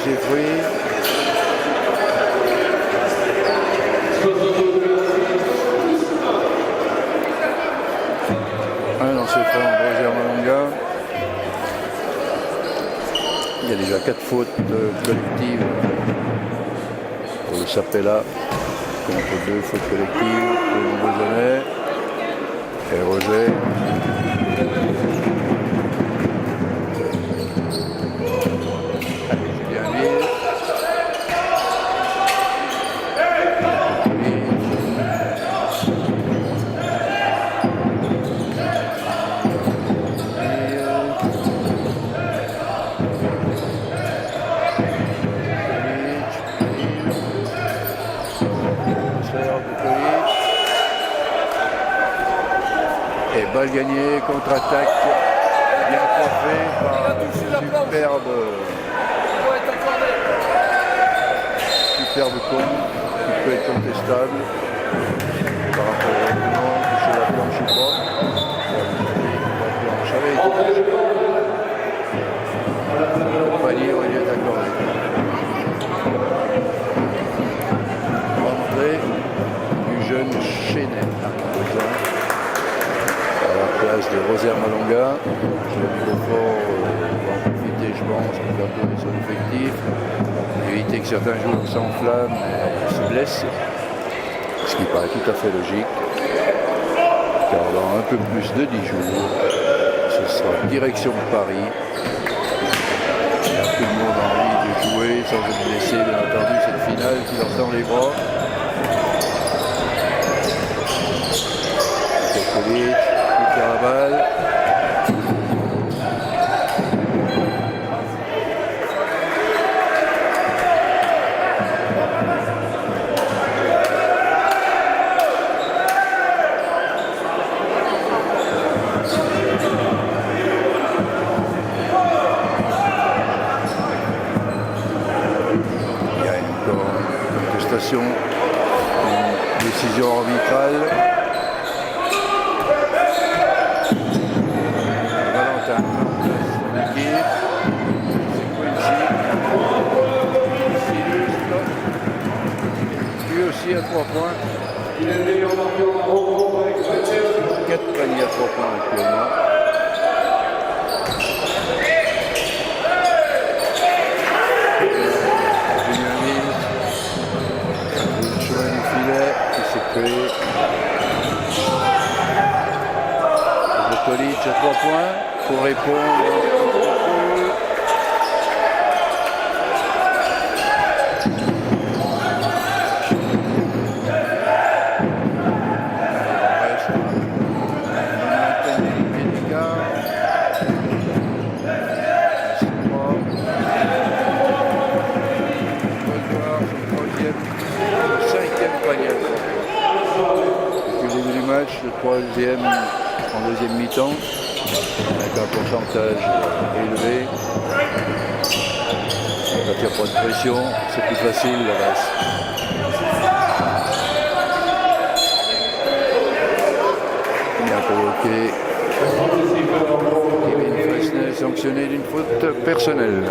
Ses fruits. Un dans ses fronts, Rosaire Malonga. Il y a déjà 4 fautes collectives pour le Sapela contre 2 fautes collectives pour le Nombreux-Anais. Et Rosaire. Et balle gagnée, contre-attaque, bien coiffée par superbe compte qui peut être contestable par rapport au moment toucher la planche ou pas. La planche avait été touchée. Le panier aurait dû être accordé. Entrée du jeune Chénet. À la place de Rosaire Malonga. Jérémy Beaufort va en profiter, je pense, pour faire tourner son effectif. Éviter que certains joueurs s'enflamment et se blessent. Ce qui paraît tout à fait logique. Car dans un peu plus de 10 jours, ce sera direction de Paris. Tout le monde a envie de jouer sans être blessé, bien entendu, cette finale qui leur tend les bras. Pekovic, qui tire la balle. Une décision arbitrale. Valentin, l'équipe. Lui aussi à 3 points. 4 paniers à 3 points actuellement. Le chemin du filet qui s'est créé. match à 3 points pour répondre au contrôle. Le troisième en deuxième mi-temps avec un pourcentage élevé. Quand il n'y a pas de pression, c'est plus facile le reste. Il a provoqué Kevin Fresnel sanctionné d'une faute personnelle.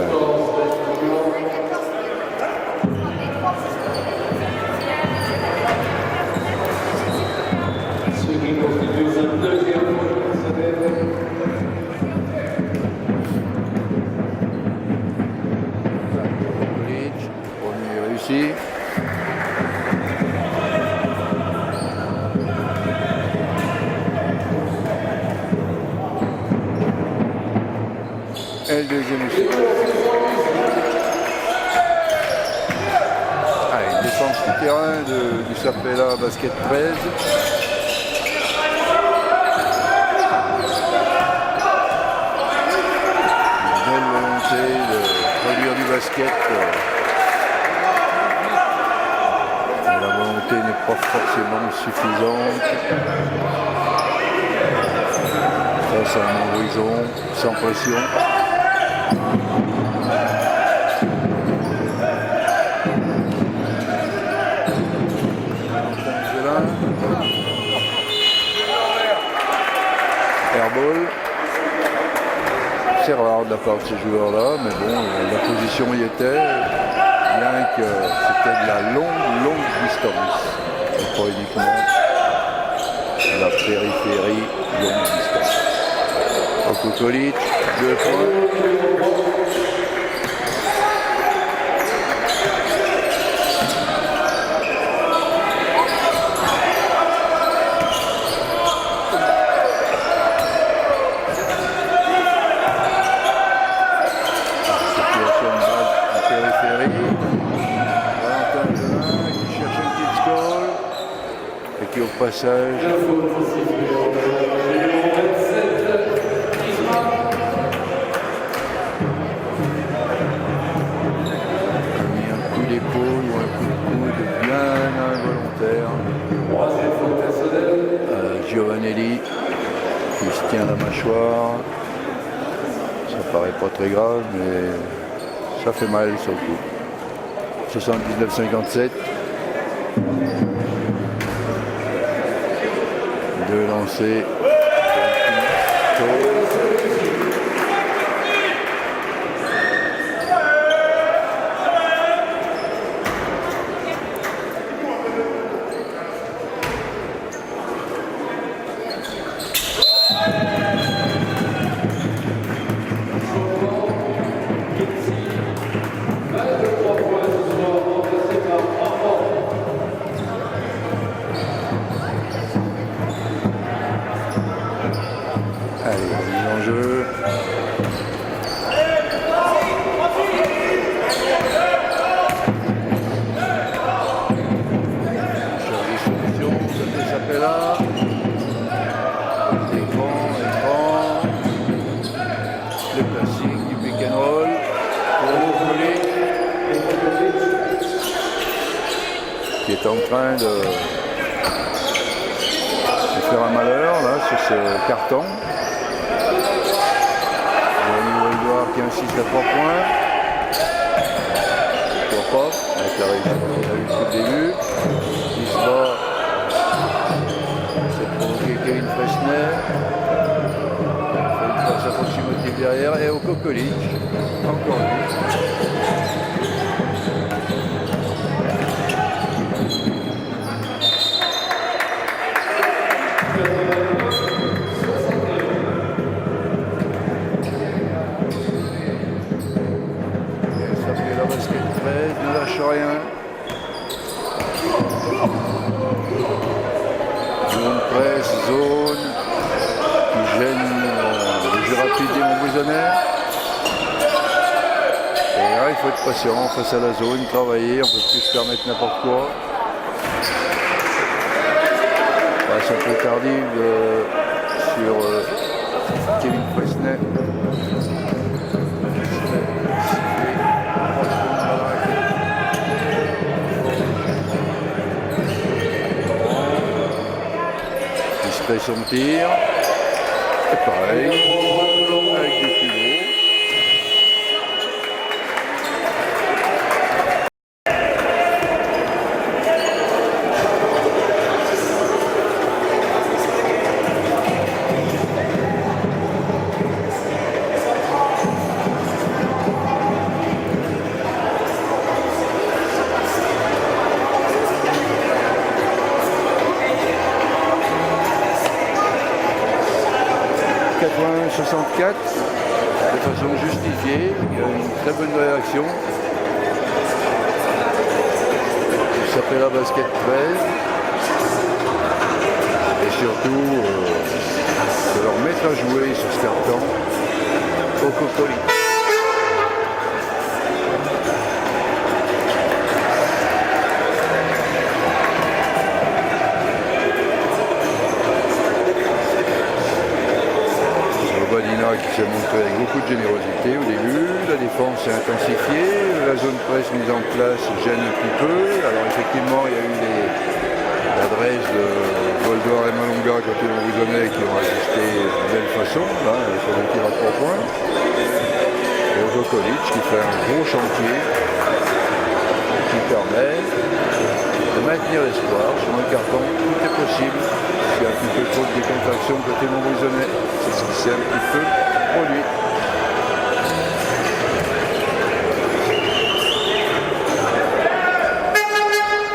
Réussi. Et le deuxième aussi. Allez, défense du terrain du Sapella Basket 13. De produire du basket. La volonté n'est pas forcément suffisante. Face à un horizon sans pression. Airball. C'est rare de la part de ces joueurs-là, mais bon, la position y était, bien que c'était de la longue distance. Et pas uniquement la périphérie longue distance. Okokolic, 2 points. Qui au passage a mis un coup d'épaule ou un coup de coude bien involontaire à Giovanelli qui se tient la mâchoire. Ça paraît pas très grave, mais ça fait mal sur le coup. 79-57. De lancer. Qui est en train de faire un malheur là sur ce carton. Qui insiste à 3 points. Pourquoi pas, avec la réussite qu'il a eu depuis le début. Il se bat. C'est provoqué Kevin Fresnel. Il fait une passe approximative derrière et au Okokolic. Encore lui. Ne lâche rien. Zone presse, zone qui gêne le jeu rapide des Montbrison. Et là, il faut être patient face à la zone, travailler, on ne peut plus se permettre n'importe quoi. Passe un peu tardive sur Kevin Presnay. Il se fait son tir. Et pareil, avec du pivot. De façon justifiée, il y a une très bonne réaction. Il s'appelle la basket 13 et surtout de leur mettre à jouer sur ce carton au Cocoli. Qui s'est montré avec beaucoup de générosité au début, la défense s'est intensifiée, la zone presse mise en place gêne un petit peu. Alors effectivement il y a eu l'adresse de Voldor et Malonga côté Montbrison qui ont ajusté de belle façon, là, sur le tir à 3 points. Et Ojokolic qui fait un gros chantier qui permet de maintenir l'espoir sur un carton. Tout est possible s'il y a un petit peu trop de décontraction côté Montbrisonnais. C'est ce qui s'est un petit peu produit.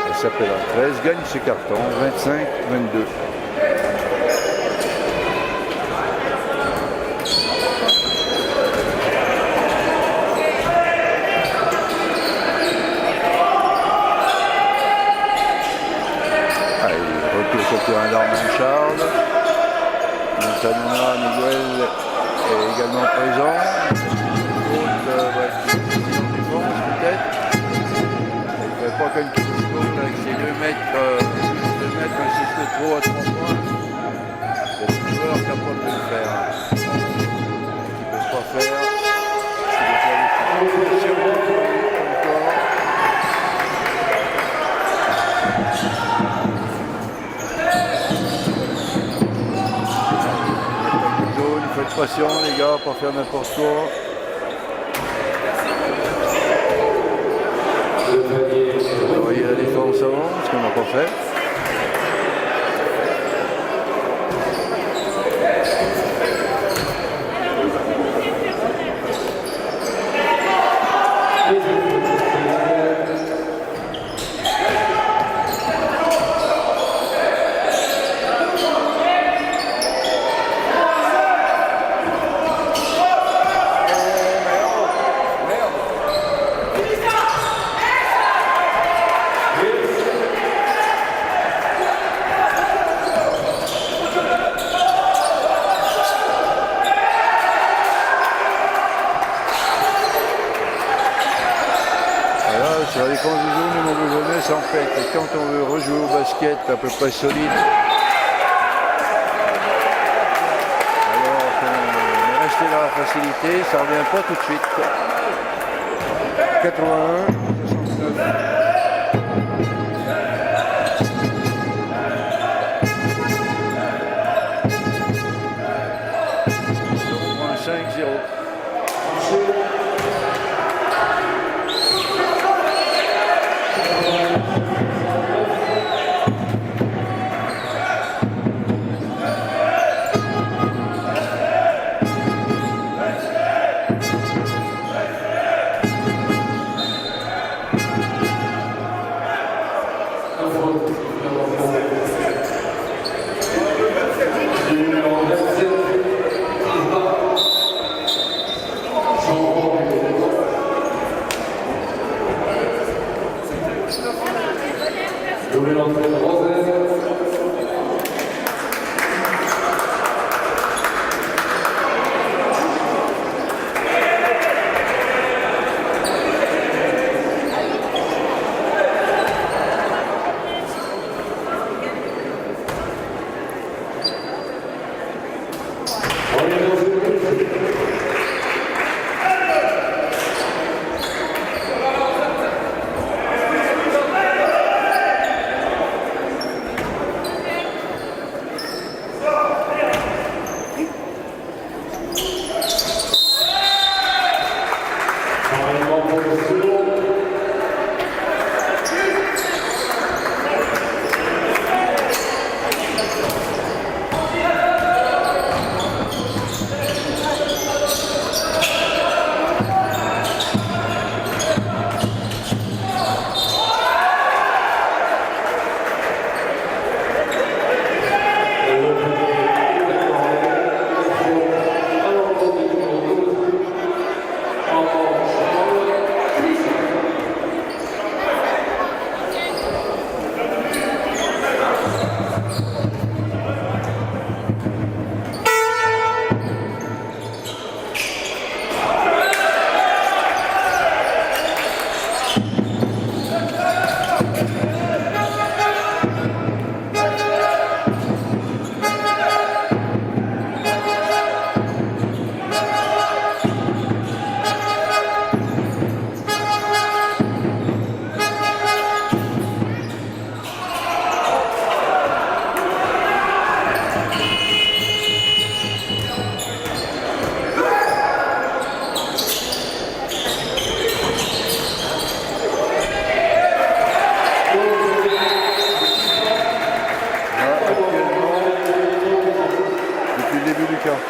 Et s'appelle à 13, gagne ce carton, 25-22. Sur le terrain d'Armand Charles. Montanona, Miguel est également présent. L'autre va être une défense peut-être. Il ne ferait pas qu'une petite faute avec ses 2 mètres, un 6 de trop à 3 points. C'est le joueur capable de le faire. Il ne peut pas faire. Il doit faire des situations encore. Il faut être patient les gars, pas faire n'importe quoi. Vous voyez la défense avant, ce qu'on n'a pas fait. Sur la défense du zone, les Montbrison s'empêtent. Et quand on veut rejouer au basket à peu près solide, alors qu'on est resté dans la facilité, ça ne revient pas tout de suite. 81, 69. 5-0.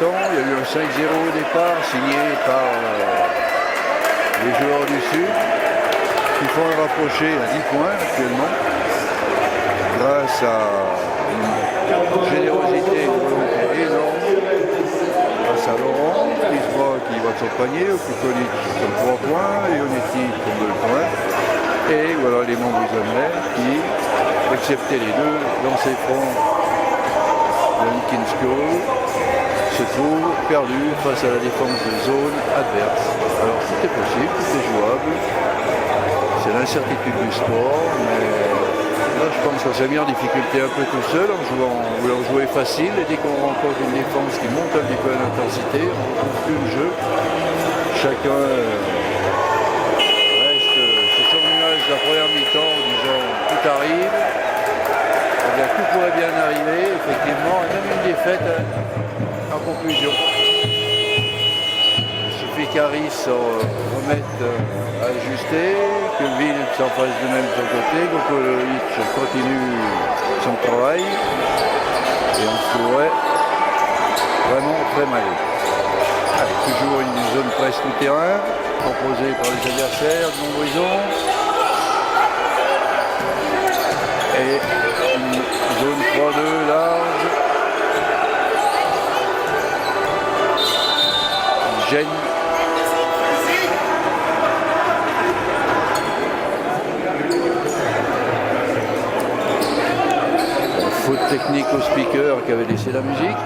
Il y a eu un 5-0 au départ signé par les joueurs du Sud qui font un rapproché à 10 points actuellement grâce à une générosité et une volonté énorme grâce à Laurent qui va de son panier, Okukovic comme 3 points, Leonetti comme 2 points et voilà les membres du qui, excepté les deux lancers francs de Kinsko, se trouve perdu face à la défense de zone adverse. Alors tout est possible, tout est jouable. C'est l'incertitude du sport, mais là je pense qu'on s'est mis en difficulté un peu tout seul en voulant jouer facile et dès qu'on rencontre une défense qui monte un petit peu à l'intensité, on ne retrouve plus le jeu. Chacun reste sur son nuage de la première mi-temps en disant tout arrive. Eh bien, tout pourrait bien arriver, effectivement, et même une défaite en conclusion. Il suffit qu'Harris remette à ajuster, que Ville s'en fasse de même de son côté, Gokolovic continue son travail, et on se trouverait vraiment très mal. Avec toujours une zone presse tout terrain, proposée par les adversaires de Montbrison. Et une zone 3-2 large. Gêne. Faute technique au speaker qui avait laissé la musique.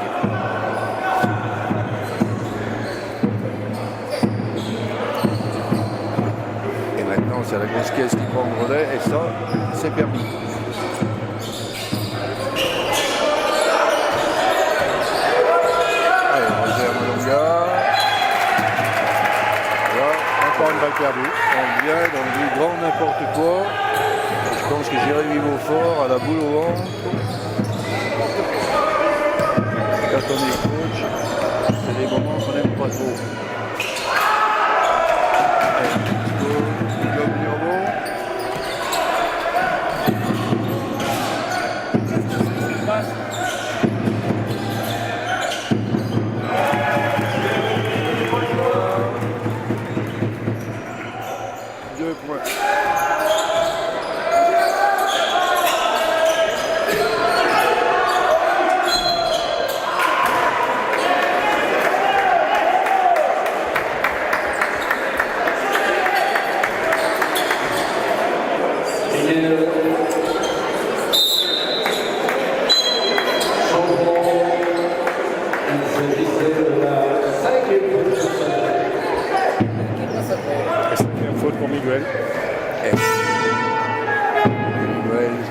Et maintenant c'est la grosse caisse qui prend le relais et ça c'est permis. Une balle perdue. On vient dans du grand n'importe quoi. Je pense que Jérémy Beaufort a la boule au ventre. Quand on est coach, c'est des moments qu'on n'aime pas trop.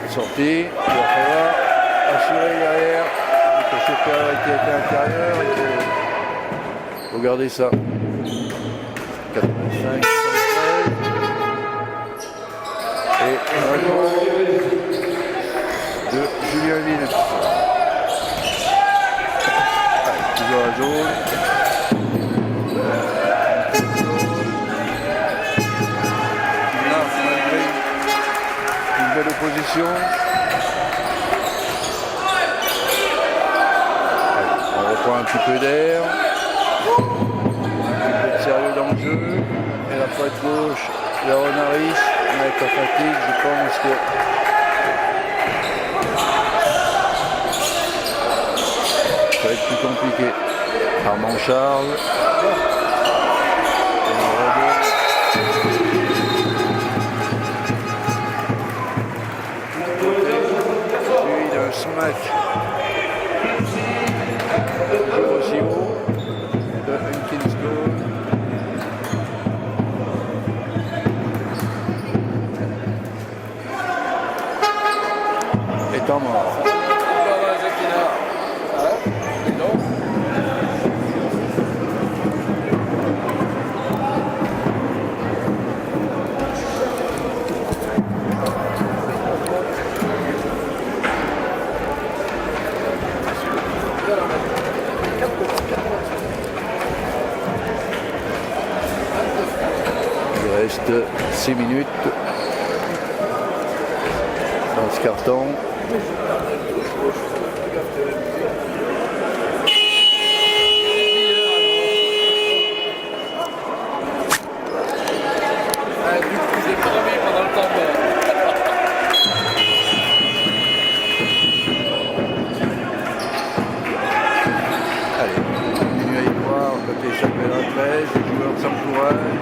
Sortie, il va falloir assurer derrière, que ce qui était intérieur, Regardez ça. 85, 73. Et un goal de Julien Ville. Toujours la zone. Là, malgré une belle opposition. On reprend un petit peu d'air. Un peu de sérieux dans le jeu. Et la pointe gauche, Léon Harris, avec la fatigue, je pense que ça va être plus compliqué. Armand Charles. Et le rebond. Lui, il a un smash. Aussi haut. De Hunkins Goal. Et temps mort. Il reste 6 minutes dans ce carton. Du coup, j'ai pas remis pendant le temps mort. Allez, on continue à y voir. Côté Chapelle à 13, les joueurs s'encouragent.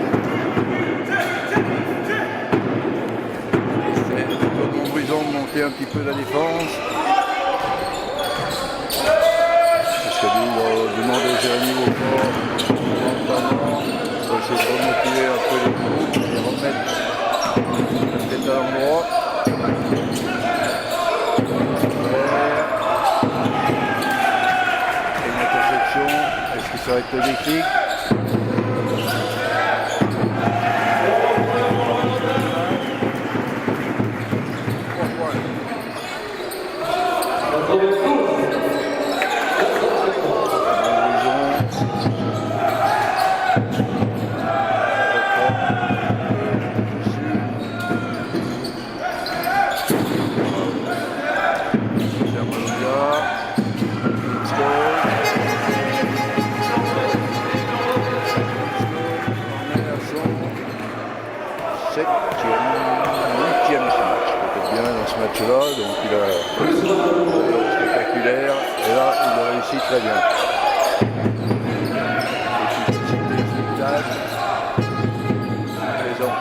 Claude Montbrison de monter un petit peu la défense. Parce que lui, il va demander à Jérémy Beaufort pour essayer de remotiver un peu les groupes et remettre la tête à l'endroit. Et une intersection. Est-ce que ça va être le déclic? Là, donc il a spectaculaire et là il a réussi très bien. Efficacité, spectacle, présent.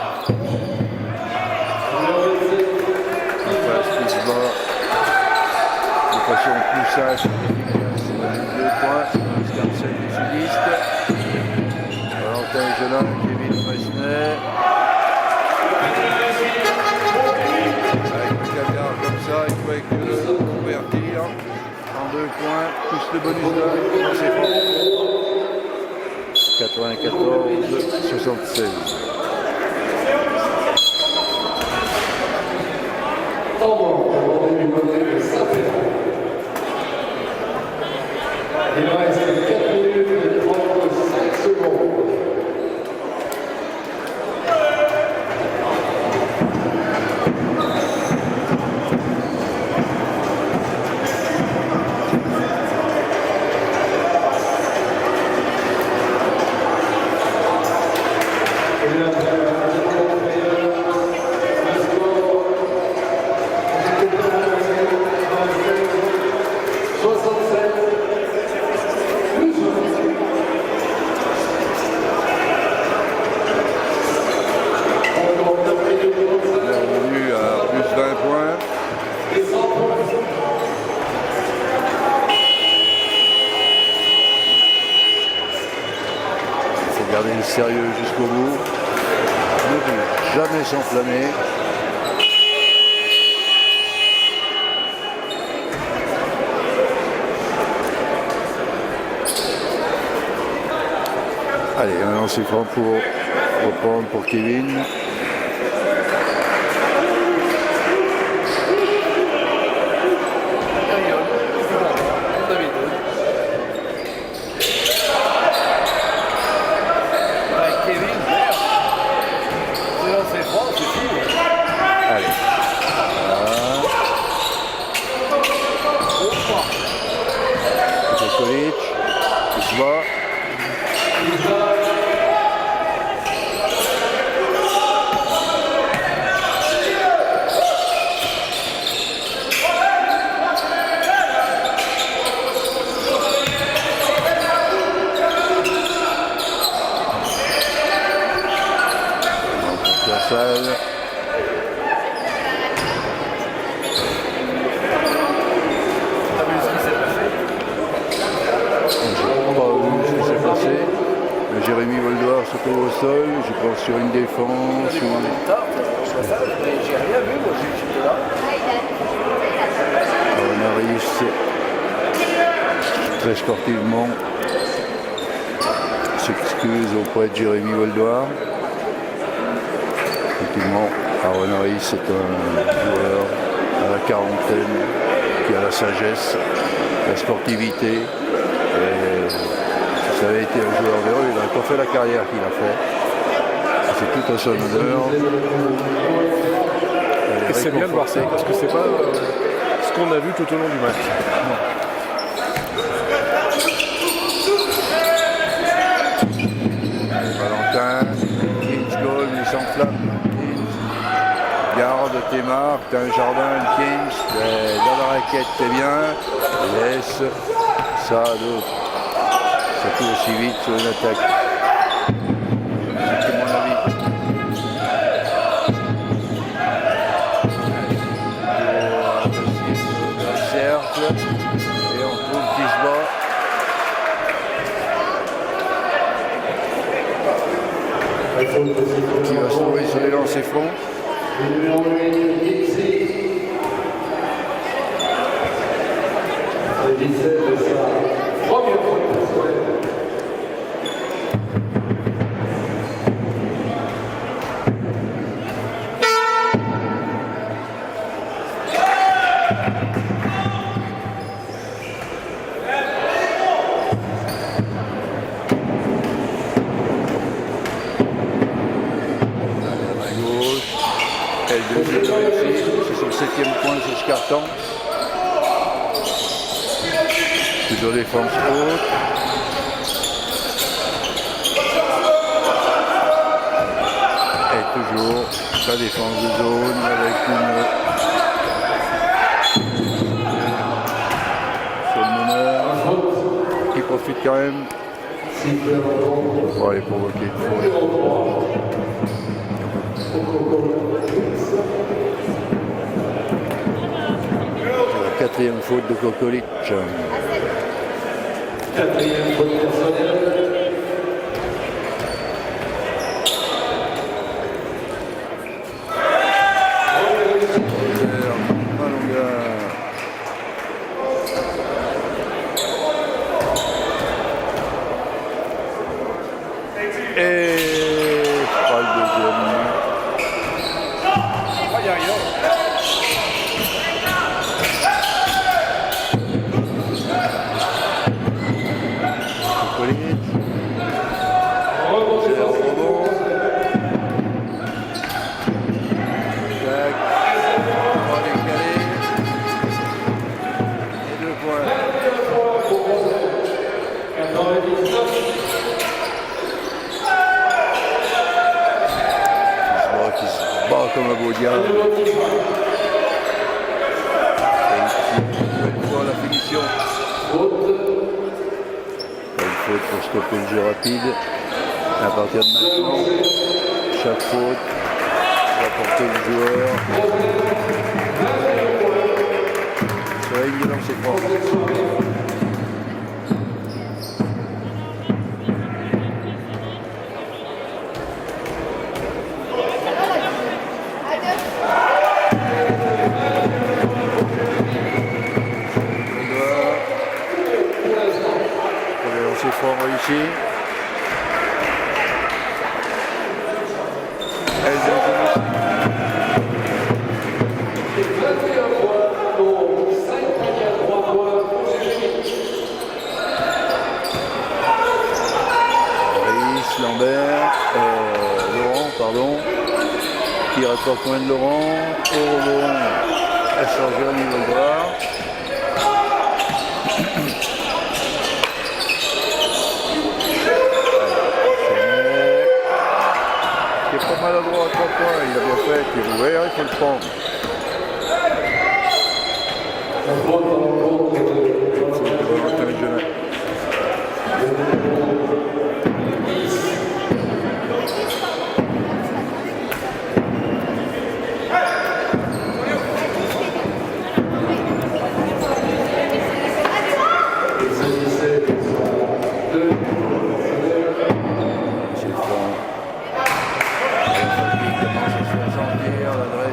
Enfin, ce qui se bat de façon plus sage, c'est 2 points, Scarcel des sudistes, Valentin Gelin, Kevin Fresnay. Comme ça, il faut avec le convertir en 2 points, plus le bonus d'un, c'est fort. 94-76. Il reste 4 minutes et 35 secondes. Garder le sérieux jusqu'au bout, ne jamais s'enflammer. Allez, un lancer franc pour reprendre pour Kevin. Allez. Voilà. Djokovic, il se bat. Salle. Jérémy Voldoir se trouve au sol, je pense sur une défense. J'ai rien vu, moi j'étais là. On arrive très sportivement. S'excuse auprès de Jérémy Voldoir. Effectivement, Aaron Harris est un joueur à la quarantaine qui a la sagesse, la sportivité. Et si ça avait été un joueur véreux, il n'aurait pas fait la carrière qu'il a fait. C'est tout à son honneur. Et c'est bien de voir ça, parce que c'est pas ce qu'on a vu tout au long du match. Valentin, Kings goal, il s'enflamme. Garde tes marques, t'as un jardin, Kings, dans la raquette, t'es bien. Laisse ça d'autre. Ça court aussi vite sur une attaque. C'est mon avis. Le cercle. Et on trouve qui se bat. Qui va se trouver sur les lancers francs. C'est son 7e point sur ce carton. Toujours défense haute. Et toujours sa défense de zone avec une sur le meneur qui profite quand même pour aller provoquer une faute. La 4e faute de Kokolic. Quatrième faute personnelle. Et pas le deuxième. Comme un beau diable. Une fois la finition. Une faute pour stopper le jeu rapide. À partir de maintenant, chaque faute va porter le joueur. Sur la ligne de lancer franc. C'est fort réussi. Elle deuxième Et 21 points pour 5 paniers à 3 points pour Virginie. Brice, Lambert, Laurent, pardon. Tire à 3 points de Laurent. Orbon a changé au niveau droit. Qui est pas maladroit à 3 points, il a bien fait, il est ouvert, il faut le prendre. On vote dans le compte International.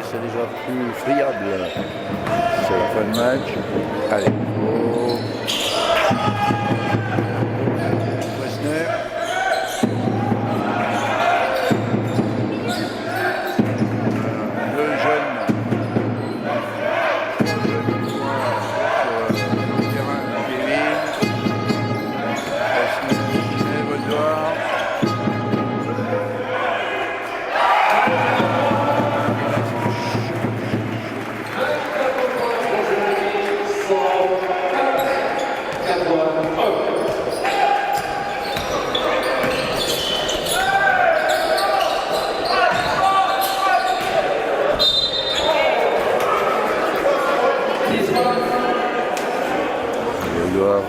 C'est déjà plus friable. C'est la fin de match. Allez. Oh. Wessner. Deux jeunes. Sur le terrain. Kevin. Wessner, Vaudoir.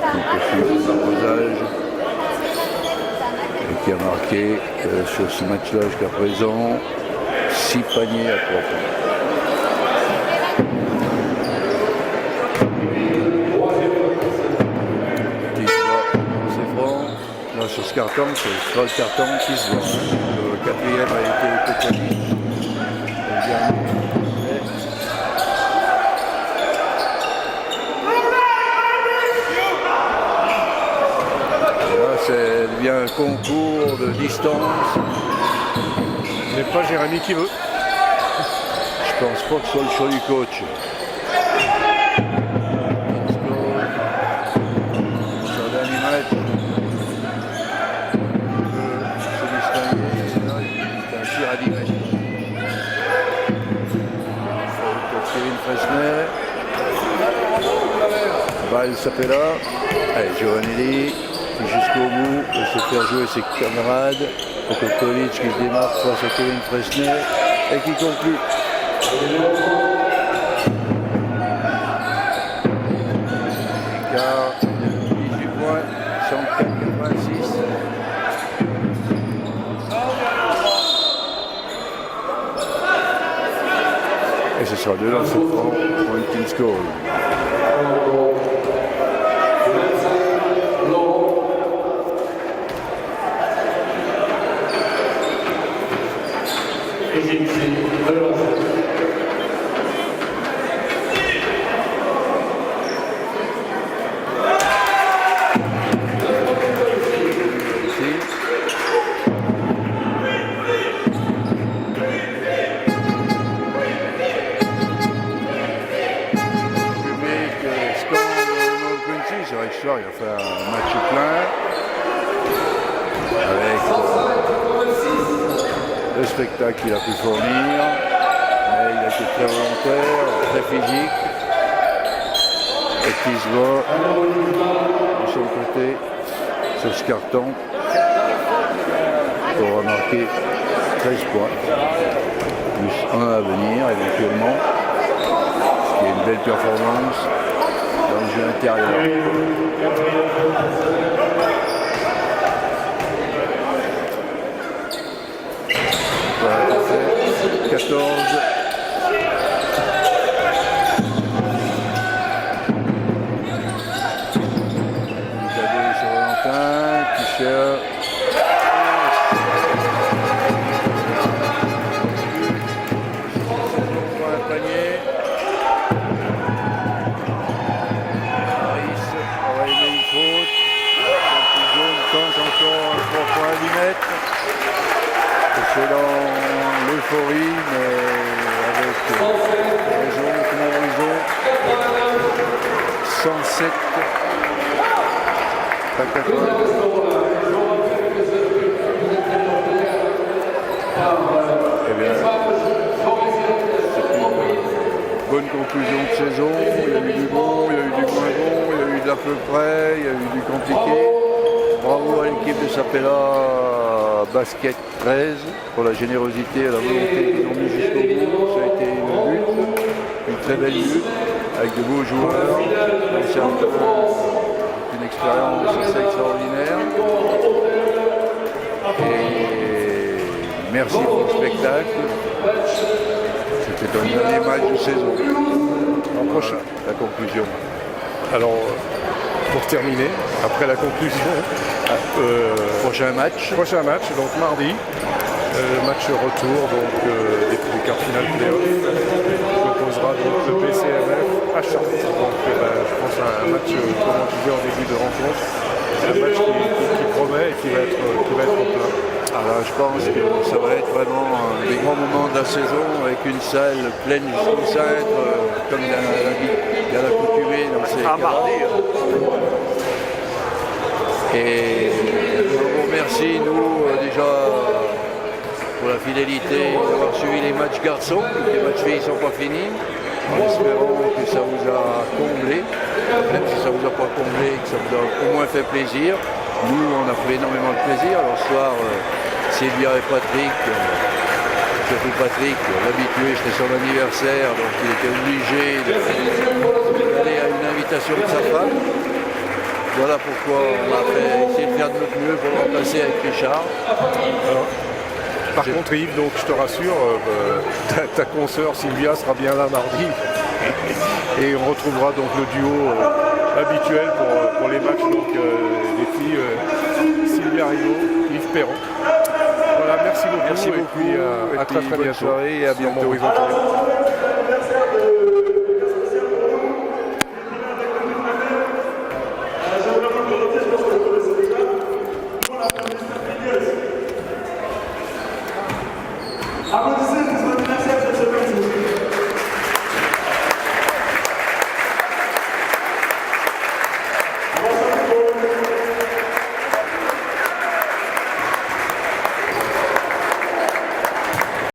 Qui poursuit son arrosage et qui a marqué sur ce match-là jusqu'à présent 6 paniers à 3 points. C'est franc. Là sur ce carton, c'est sur le carton qui se voit. Le quatrième a été Cocali. Le dernier. C'est bien un concours de distance. Ce n'est pas Jérémy qui veut. Je pense pas que ce soit le choix du coach. Sur le dernier match, se distinguer. C'est un tir à 10 mètres. Kevin Fresnay. Balle Sapella. Allez, Giovanelli. Jusqu'au bout, pour se faire jouer ses camarades. Kolic qui se démarque face à Kevin Fresnay et qui conclut. Écart 18 points, 104-86. Et ce sera 2 lancers francs pour une team score. C'est vrai que ce soir il a fait un match plein avec le spectacle qu'il a pu fournir, mais il a été très volontaire, très physique et qui se voit de son côté sur ce carton pour marquer 13 points, plus 1 à venir éventuellement, ce qui est une belle performance dans le jeu intérieur. Voilà, 14. Cadet sur Valentin, Fischer. Un panier. Tente encore 3 points à 10 mètres. Et c'est dans le euphorie, mais avec raison, Montbrison. 107 à 80. Eh bien, c'est une bonne conclusion de saison. Il y a eu du bon, il y a eu du moins bon, il y a eu de l'à peu près, il y a eu du compliqué. Bravo à l'équipe de Sapella Basket 13 pour la générosité et la volonté qu'ils ont mis jusqu'au bout. Ça a été une lutte, une très belle lutte, avec de beaux joueurs, une expérience assez extraordinaire. Et merci pour le spectacle. C'était un dernier match de saison. Voilà, la conclusion. Alors, pour terminer, après la conclusion, Prochain match, donc mardi, match retour donc, des quarts finales playoff, qui opposera donc le BCMF à Chartres. Donc je pense à un match, comme on disait en début de rencontre, un match qui promet et qui va être plein. alors je pense que ça va être vraiment un des grands moments de la saison avec une salle pleine jusqu'au cintre, comme il y a l'accoutumée dans ces cas-là. Et je vous remercie, nous, déjà, pour la fidélité d'avoir suivi les matchs garçons. Les matchs filles ne sont pas finis. En espérant que ça vous a comblé. Même si ça ne vous a pas comblé, que ça vous a au moins fait plaisir. Nous, on a pris énormément de plaisir. Alors, ce soir, Sylvia et Patrick, surtout Patrick, l'habitué, c'était son anniversaire, donc il était obligé d'aller à une invitation de sa femme. Voilà pourquoi on a essayé de faire de notre mieux pour le remplacer avec Richard. Par contre Yves, donc je te rassure, ta consoeur Sylvia sera bien là mardi. Et on retrouvera donc le duo habituel pour les matchs donc, des filles, Sylvia Rigaud, Yves Perron. Voilà, merci beaucoup. Merci beaucoup. Et puis à très bonne bientôt. soirée et à bientôt. Applaudissez